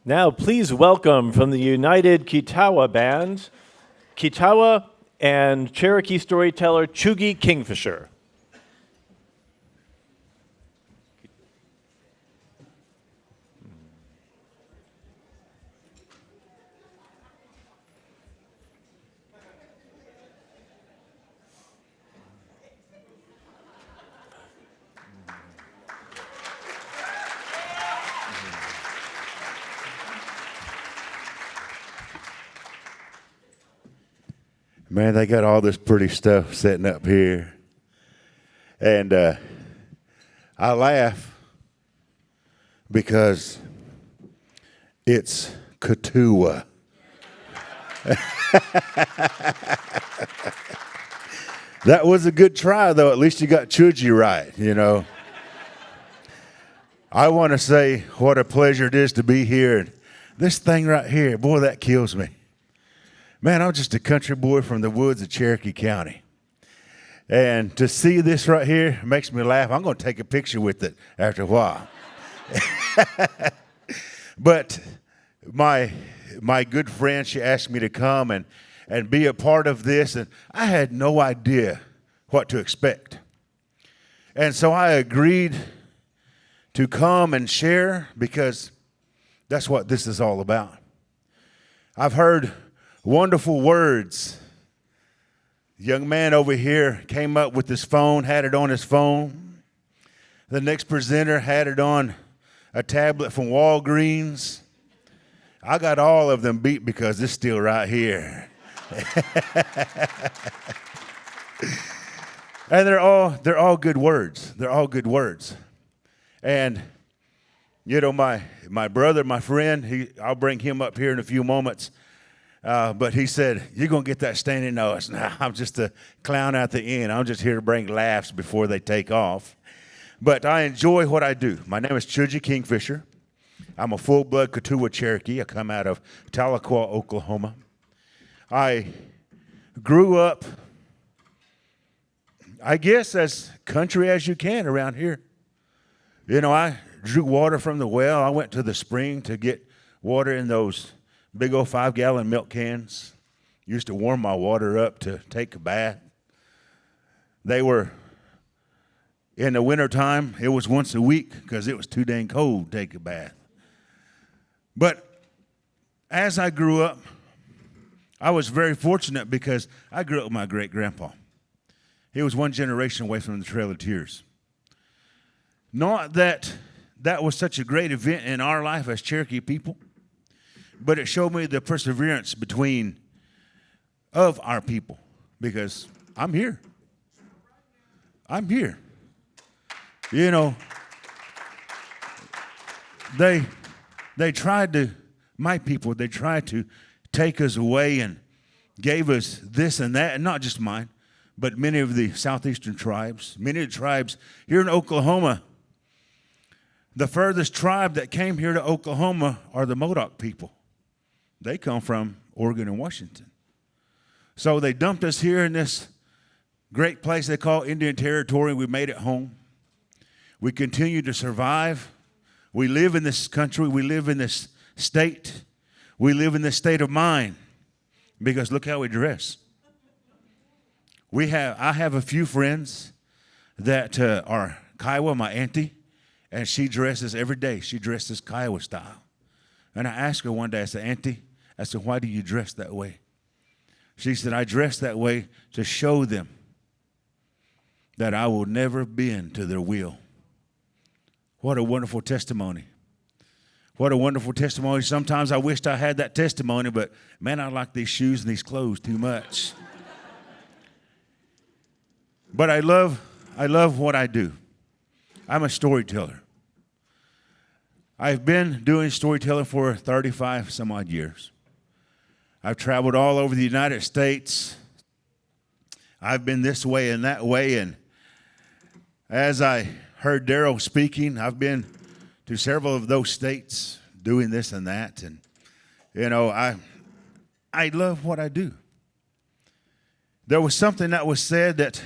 Now, please welcome from the United Kitawa Band, Kitawa and Cherokee storyteller Chugi Kingfisher. Man, they got all this pretty stuff sitting up here. And I laugh because it's Katua. That was a good try, though. At least you got Chuji right, you know. I want to say what a pleasure it is to be here. This thing right here, boy, that kills me. Man, I'm just a country boy from the woods of Cherokee County. And to see this right here makes me laugh. I'm going to take a picture with it after a while. But my good friend, she asked me to come and be a part of this, and I had no idea what to expect. And so I agreed to come and share because that's what this is all about. I've heard wonderful words. The young man over here came up with his phone, had it on his phone. The next presenter had it on a tablet from Walgreens. I got all of them beat because it's still right here. And they're all good words. They're all good words. And you know, my brother, my friend, I'll bring him up here in a few moments. But he said, "You're gonna get that standing nose." Now, I'm just a clown at the end. I'm just here to bring laughs before they take off. But I enjoy what I do. My name is Chuji Kingfisher. I'm a full-blood Katua Cherokee. I come out of Tahlequah, Oklahoma. I grew up, I guess, as country as you can around here. You know, I drew water from the well. I went to the spring to get water in those big old 5-gallon milk cans. Used to warm my water up to take a bath. They were, in the wintertime, it was once a week because it was too dang cold to take a bath. But as I grew up, I was very fortunate because I grew up with my great-grandpa. He was one generation away from the Trail of Tears. Not that that was such a great event in our life as Cherokee people, but it showed me the perseverance of our people, because I'm here. I'm here. You know, they tried to, my people, they tried to take us away and gave us this and that, and not just mine, but many of the southeastern tribes, many of the tribes here in Oklahoma. The furthest tribe that came here to Oklahoma are the Modoc people. They come from Oregon and Washington. So they dumped us here in this great place they call Indian Territory. We made it home. We continue to survive. We live in this country. We live in this state. We live in this state of mind because look how we dress. I have a few friends that are Kiowa, my auntie, and she dresses every day. She dresses Kiowa style. And I asked her one day, I said, "Auntie," I said, "why do you dress that way?" She said, "I dress that way to show them that I will never bend to their will." What a wonderful testimony. What a wonderful testimony. Sometimes I wished I had that testimony, but man, I like these shoes and these clothes too much. But I love what I do. I'm a storyteller. I've been doing storytelling for 35 some odd years. I've traveled all over the United States. I've been this way and that way, and as I heard Daryl speaking, I've been to several of those states doing this and that, and you know, I love what I do. There was something that was said that,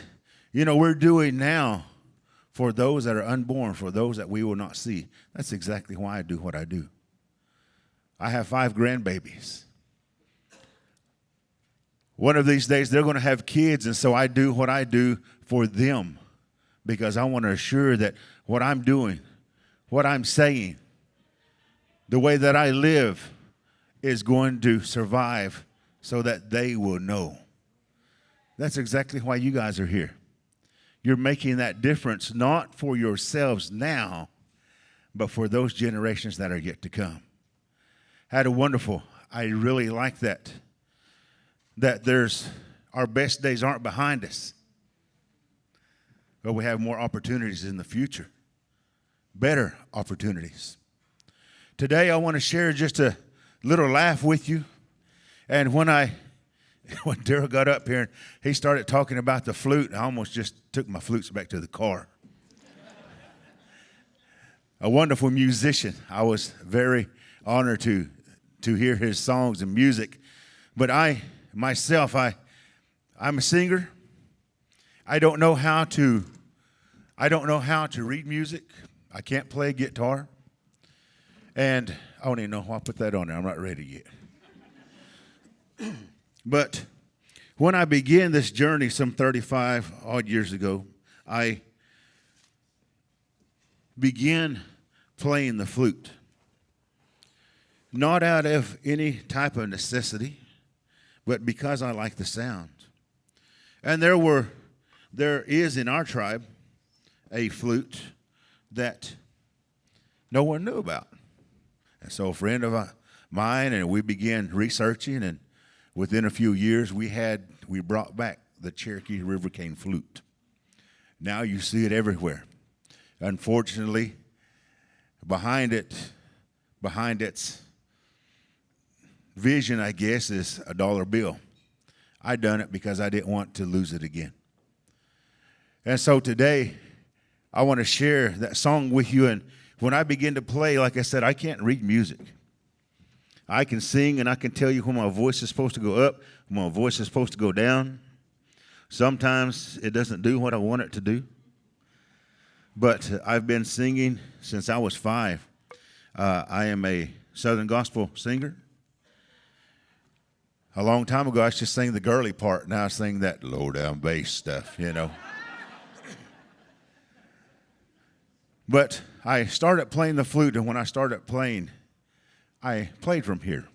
you know, we're doing now for those that are unborn, for those that we will not see. That's exactly why I do what I do. I have 5 grandbabies. One of these days, they're going to have kids, and so I do what I do for them because I want to assure that what I'm doing, what I'm saying, the way that I live is going to survive so that they will know. That's exactly why you guys are here. You're making that difference not for yourselves now, but for those generations that are yet to come. I really like that there's our best days aren't behind us, but we have more opportunities in the future, better opportunities. Today, I want to share just a little laugh with you. And when Daryl got up here and he started talking about the flute, I almost just took my flutes back to the car. A wonderful musician. I was very honored to hear his songs and music. But I'm a singer. I don't know how to read music. I can't play guitar. And I don't even know why I put that on there. I'm not ready yet. But when I began this journey some 35 odd years ago, I began playing the flute. Not out of any type of necessity, but because I like the sound. And there is in our tribe a flute that no one knew about. And so a friend of mine and we began researching, and within a few years we brought back the Cherokee River Cane flute. Now you see it everywhere. Unfortunately, behind its vision, I guess, is a dollar bill. I done it because I didn't want to lose it again. And so today, I want to share that song with you. And when I begin to play, like I said, I can't read music. I can sing and I can tell you when my voice is supposed to go up, when my voice is supposed to go down. Sometimes it doesn't do what I want it to do. But I've been singing since I was 5. I am a Southern gospel singer. A long time ago, I used to sing the girly part. Now I sing that low-down bass stuff, you know. But I started playing the flute, and when I started playing, I played from here.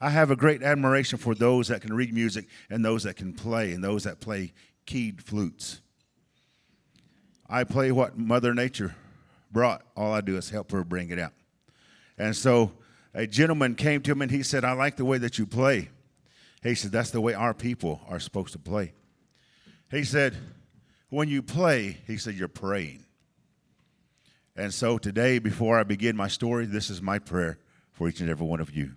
I have a great admiration for those that can read music and those that can play and those that play keyed flutes. I play what Mother Nature brought. All I do is help her bring it out. And so a gentleman came to me and he said, I like the way that you play. He said, that's the way our people are supposed to play. He said, when you play, he said, you're praying. And so today, before I begin my story, this is my prayer for each and every one of you.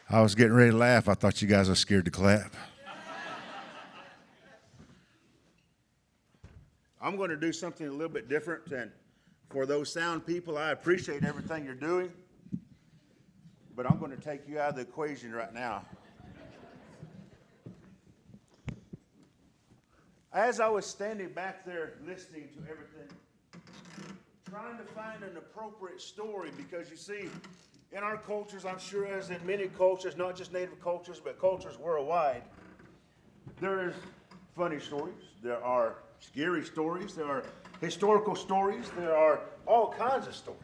I was getting ready to laugh. I thought you guys were scared to clap. I'm going to do something a little bit different. And for those sound people, I appreciate everything you're doing. But I'm going to take you out of the equation right now. As I was standing back there listening to everything, trying to find an appropriate story, because you see, in our cultures, I'm sure as in many cultures, not just Native cultures, but cultures worldwide, there is funny stories, there are scary stories, there are historical stories, there are all kinds of stories.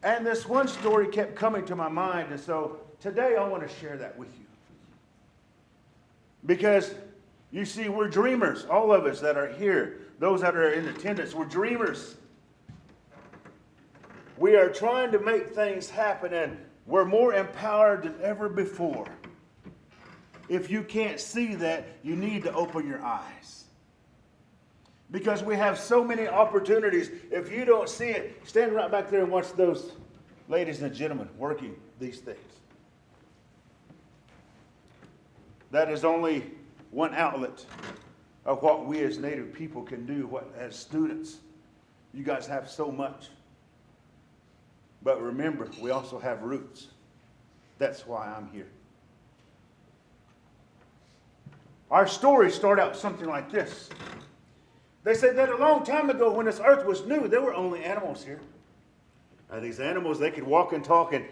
And this one story kept coming to my mind, and so today I want to share that with you. Because, you see, we're dreamers, all of us that are here, those that are in attendance, we're dreamers. We are trying to make things happen, and we're more empowered than ever before. If you can't see that, you need to open your eyes. Because we have so many opportunities. If you don't see it, stand right back there and watch those ladies and gentlemen working these things. That is only one outlet of what we as Native people can do, what as students. You guys have so much. But remember, we also have roots. That's why I'm here. Our stories start out something like this. They said that a long time ago when this earth was new, there were only animals here. And these animals, they could walk and talk, and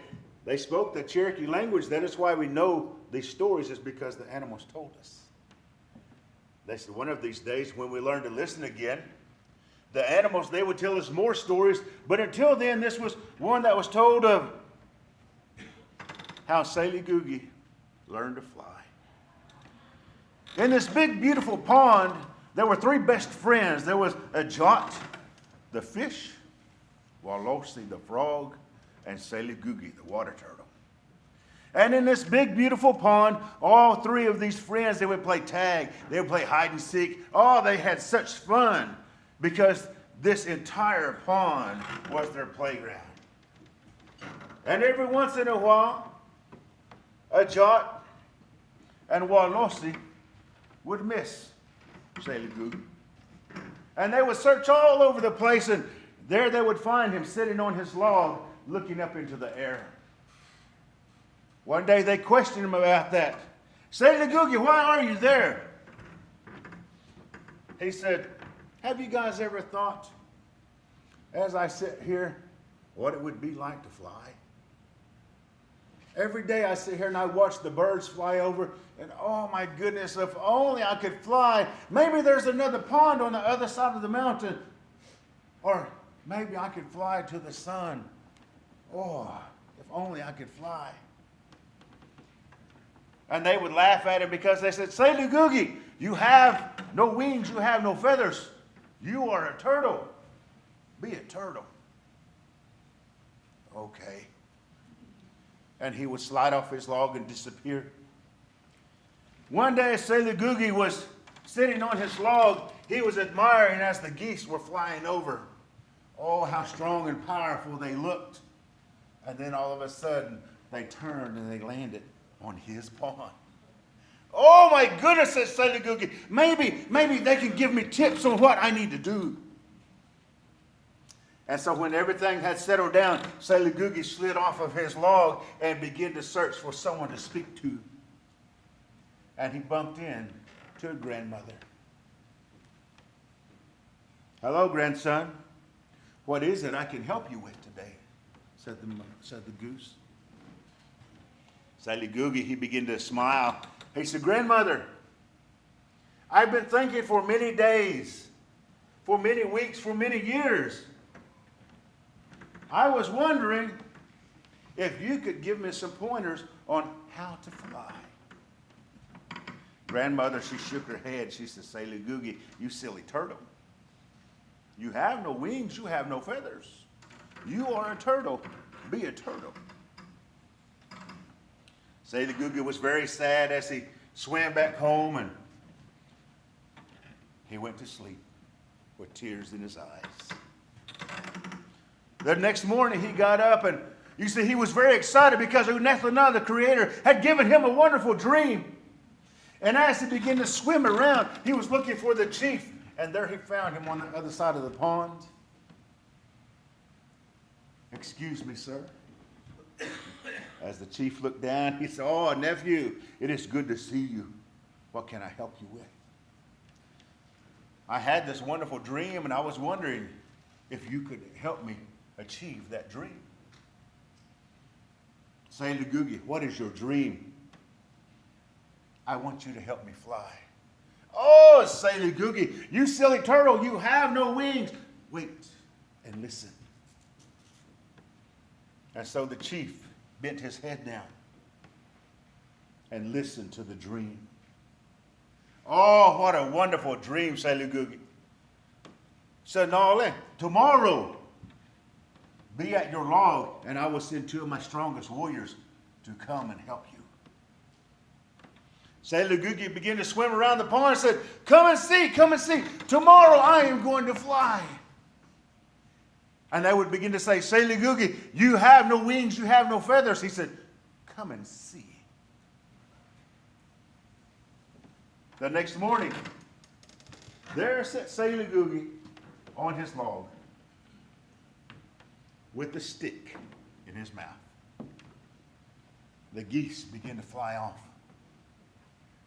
they spoke the Cherokee language. That is why we know these stories, is because the animals told us. They said one of these days when we learn to listen again, the animals, they would tell us more stories. But until then, this was one that was told of how Sally Googie learned to fly. In this big, beautiful pond, there were three best friends. There was Ajot, the fish, Walosi, the frog, and Sally Googie, the water turtle. And in this big, beautiful pond, all three of these friends, they would play tag. They would play hide and seek. Oh, they had such fun because this entire pond was their playground. And every once in a while, Ajot and Walosi would miss Sally Googie. And they would search all over the place, and there they would find him sitting on his log looking up into the air. One day they questioned him about that. Sally Googie, why are you there? He said, have you guys ever thought, as I sit here, what it would be like to fly? Every day I sit here and I watch the birds fly over, and oh my goodness, if only I could fly. Maybe there's another pond on the other side of the mountain. Or maybe I could fly to the sun. Oh, if only I could fly. And they would laugh at him because they said, Sally Googie, you have no wings, you have no feathers. You are a turtle. Be a turtle. Okay. And he would slide off his log and disappear. One day, Sally Googie was sitting on his log. He was admiring as the geese were flying over. Oh, how strong and powerful they looked. And then all of a sudden, they turned and they landed on his pond. Oh my goodness, said Sally Googie. Maybe they can give me tips on what I need to do. And so when everything had settled down, Sally Googie slid off of his log and began to search for someone to speak to. And he bumped in to a grandmother. Hello, grandson. What is it I can help you with today? Said the goose. Sally Googie, he began to smile. He said, grandmother, I've been thinking for many days, for many weeks, for many years. I was wondering if you could give me some pointers on how to fly. Grandmother, she shook her head. She said, Sally Googie, you silly turtle. You have no wings, you have no feathers. You are a turtle. Be a turtle. Sally Googie was very sad as he swam back home, and he went to sleep with tears in his eyes. The next morning he got up, and you see he was very excited because Unethanah, the Creator, had given him a wonderful dream. And as he began to swim around, he was looking for the chief, and there he found him on the other side of the pond. Excuse me, sir. As the chief looked down, he said, oh, nephew, it is good to see you. What can I help you with? I had this wonderful dream, and I was wondering if you could help me achieve that dream. Sally Googie, what is your dream? I want you to help me fly. Oh, Sally Googie, you silly turtle, you have no wings. Wait and listen. And so the chief bent his head down and listened to the dream. Oh, what a wonderful dream, Sally Googie. Said, Nolly, tomorrow be at your log, and I will send two of my strongest warriors to come and help you. Sailor Googie began to swim around the pond and said, come and see, come and see. Tomorrow I am going to fly. And they would begin to say, Sailor Googie, you have no wings, you have no feathers. He said, come and see. The next morning, there sat Sailor Googie on his log with the stick in his mouth. The geese began to fly off.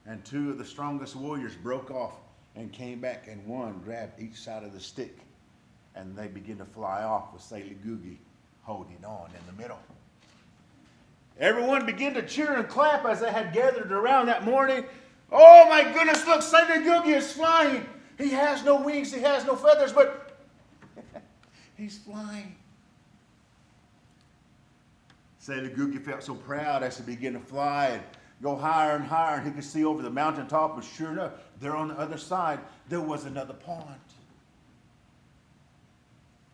And two of the strongest warriors broke off and came back, and one grabbed each side of the stick. And they began to fly off with Sailor Googie holding on in the middle. Everyone began to cheer and clap as they had gathered around that morning. Oh my goodness, look, Sailor Googie is flying. He has no wings, he has no feathers, but he's flying. Sailor Googie felt so proud as he began to fly and go higher and higher, and he could see over the mountaintop, but sure enough, there on the other side, there was another pond.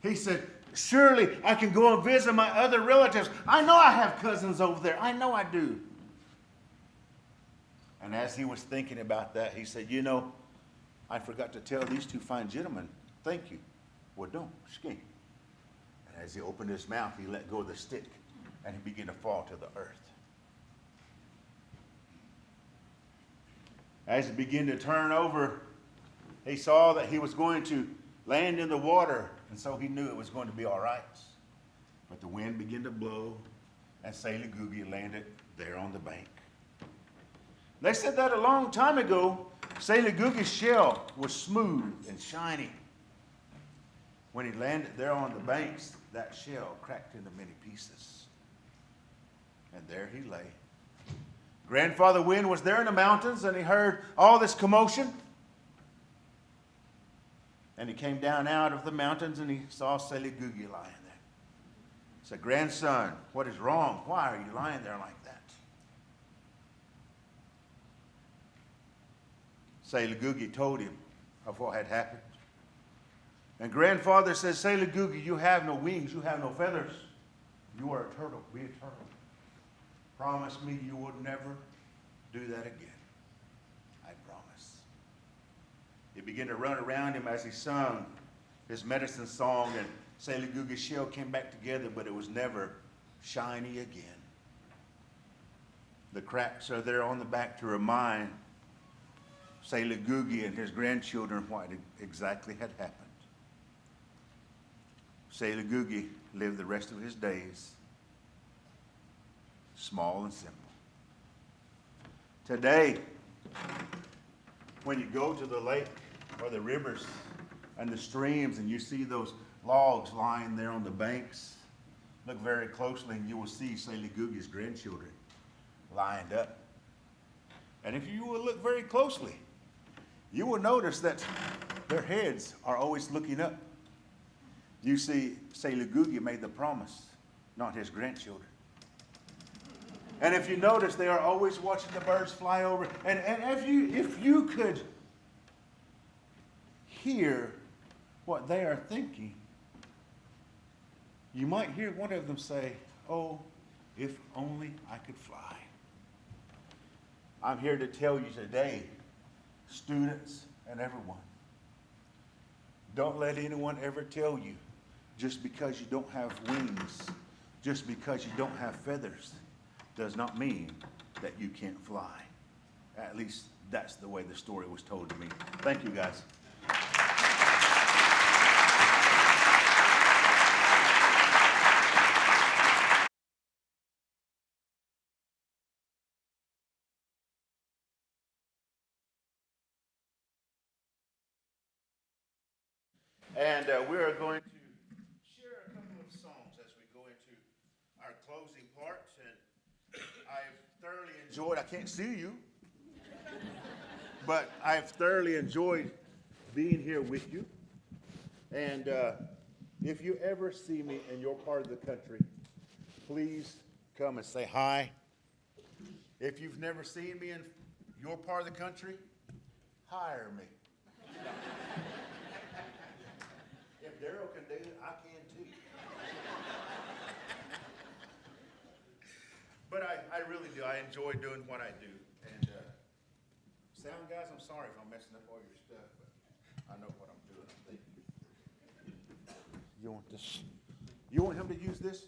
He said, surely I can go and visit my other relatives. I know I have cousins over there. I know I do. And as he was thinking about that, he said, you know, I forgot to tell these two fine gentlemen, thank you. Well, don't, ski. And as he opened his mouth, he let go of the stick, and he began to fall to the earth. As he began to turn over, he saw that he was going to land in the water, and so he knew it was going to be all right. But the wind began to blow, and Sailor Googie landed there on the bank. They said that a long time ago, Sailor Googie's shell was smooth and shiny. When he landed there on the banks, that shell cracked into many pieces. And there he lay. Grandfather Wind was there in the mountains, and he heard all this commotion. And he came down out of the mountains, and he saw Sailor Googie lying there. He said, grandson, what is wrong? Why are you lying there like that? Sailor Googie told him of what had happened. And grandfather says, Sailor Googie, you have no wings, you have no feathers. You are a turtle, be a turtle. Promise me you would never do that again. I promise. He began to run around him as he sung his medicine song, and Sailor Googie's shell came back together, but it was never shiny again. The cracks are there on the back to remind Sailor Googie and his grandchildren what exactly had happened. Sailor Googie lived the rest of his days small and simple. Today, when you go to the lake or the rivers and the streams and you see those logs lying there on the banks, look very closely and you will see Sailor Googie's grandchildren lined up. And if you will look very closely, you will notice that their heads are always looking up. You see, Sailor Googie made the promise, not his grandchildren. And if you notice, they are always watching the birds fly over. And if you could hear what they are thinking, you might hear one of them say, oh, if only I could fly. I'm here to tell you today, students and everyone, don't let anyone ever tell you just because you don't have wings, just because you don't have feathers, does not mean that you can't fly. At least that's the way the story was told to me. Thank you, guys. And we are going to share a couple of songs as we go into our closing part. And I've thoroughly enjoyed, I can't see you, but I've thoroughly enjoyed being here with you. And if you ever see me in your part of the country, please come and say hi. If you've never seen me in your part of the country, hire me. If Daryl can do it, I can too. But I really do. I enjoy doing what I do. And Sound guys, I'm sorry if I'm messing up all your stuff, but I know what I'm doing, I think. You want this? You want him to use this?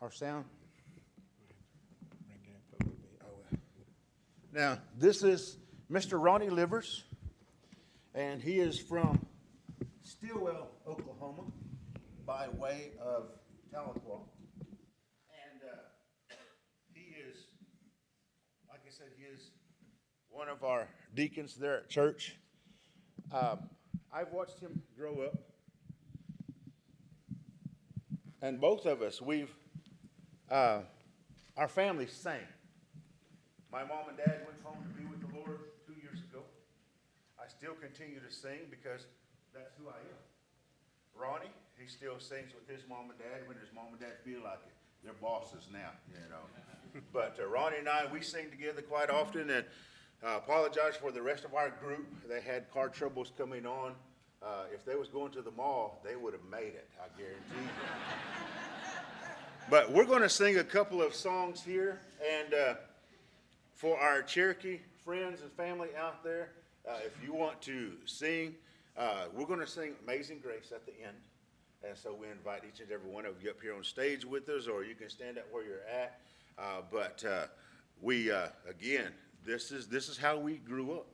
Our sound? Now, this is Mr. Ronnie Livers, and he is from Stillwell, Oklahoma, by way of Tahlequah. And he is, like I said, he is one of our deacons there at church. I've watched him grow up. And both of us, our family sang. My mom and dad went home to be with the Lord 2 years ago. I still continue to sing because that's who I am. Ronnie, he still sings with his mom and dad when his mom and dad feel like it. They're bosses now, you know. But Ronnie and I, we sing together quite often, and apologize for the rest of our group. They had car troubles coming on. If they was going to the mall, they would have made it, I guarantee you. But we're going to sing a couple of songs here, and for our Cherokee friends and family out there, if you want to sing, we're going to sing Amazing Grace at the end. And so we invite each and every one of you up here on stage with us, or you can stand up where you're at. But we, again, this is how we grew up.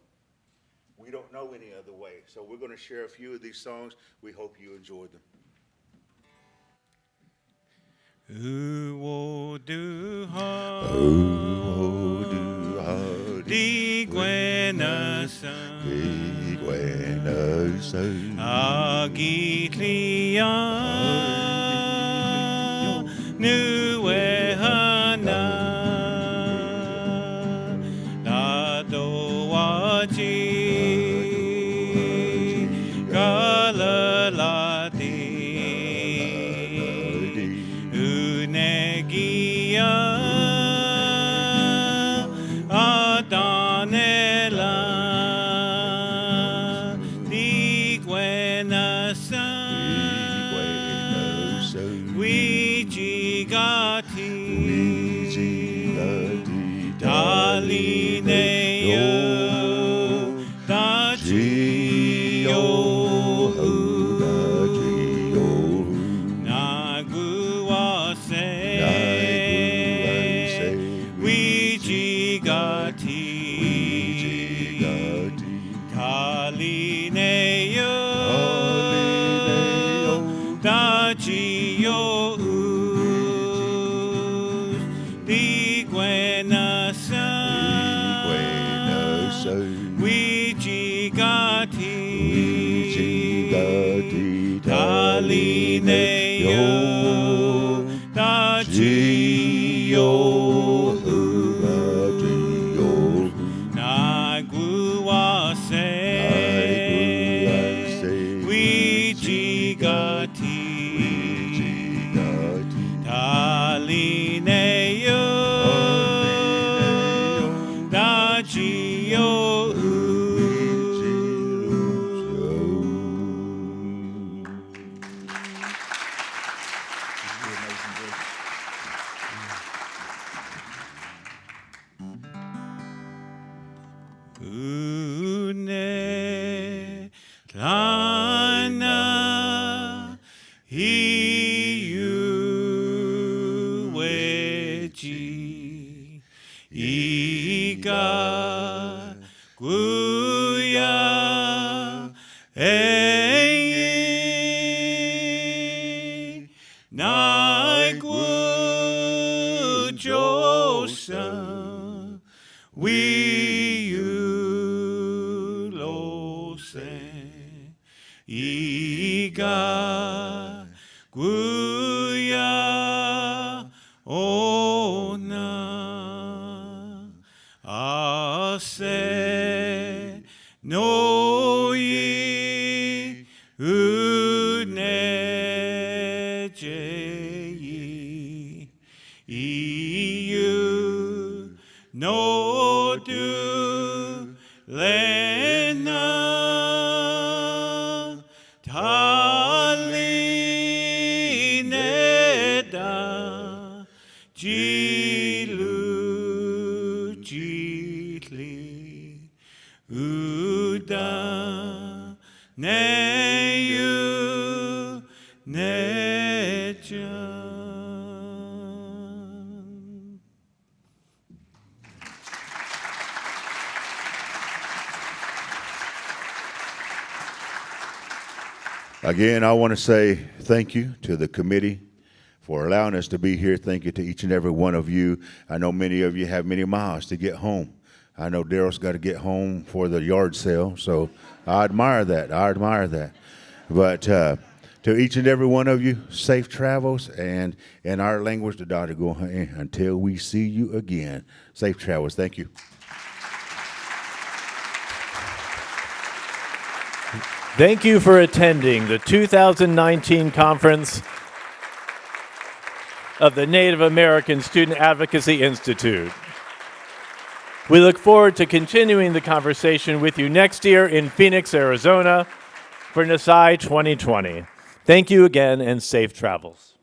We don't know any other way. So we're going to share a few of these songs. We hope you enjoyed them. Di Gwenasan Agitlia Nuehana Ladoaji Galalati Unegia Adanela Di Gwenasan Wijigati Dalineo Dajio Naguase Wijigati Kalineo Dajio Di Gwenasan Wijigati Kalineo Dajio Naguase Wijigati Talineo Dajio Une lana hiueji iga guya ei naigu josa Iga guya ona ase noi unejeyi iu no du lena Talineda Jilu Jitli Judah, Neyu, Nejan. Again, I want to say thank you to the committee for allowing us to be here. Thank you to each and every one of you. I know many of you have many miles to get home. I know Daryl's got to get home for the yard sale, so I admire that. I admire that. But to each and every one of you, safe travels, and in our language, the daughter go until we see you again. Safe travels. Thank you. Thank you for attending the 2019 conference of the Native American Student Advocacy Institute. We look forward to continuing the conversation with you next year in Phoenix, Arizona for NASI 2020. Thank you again and safe travels.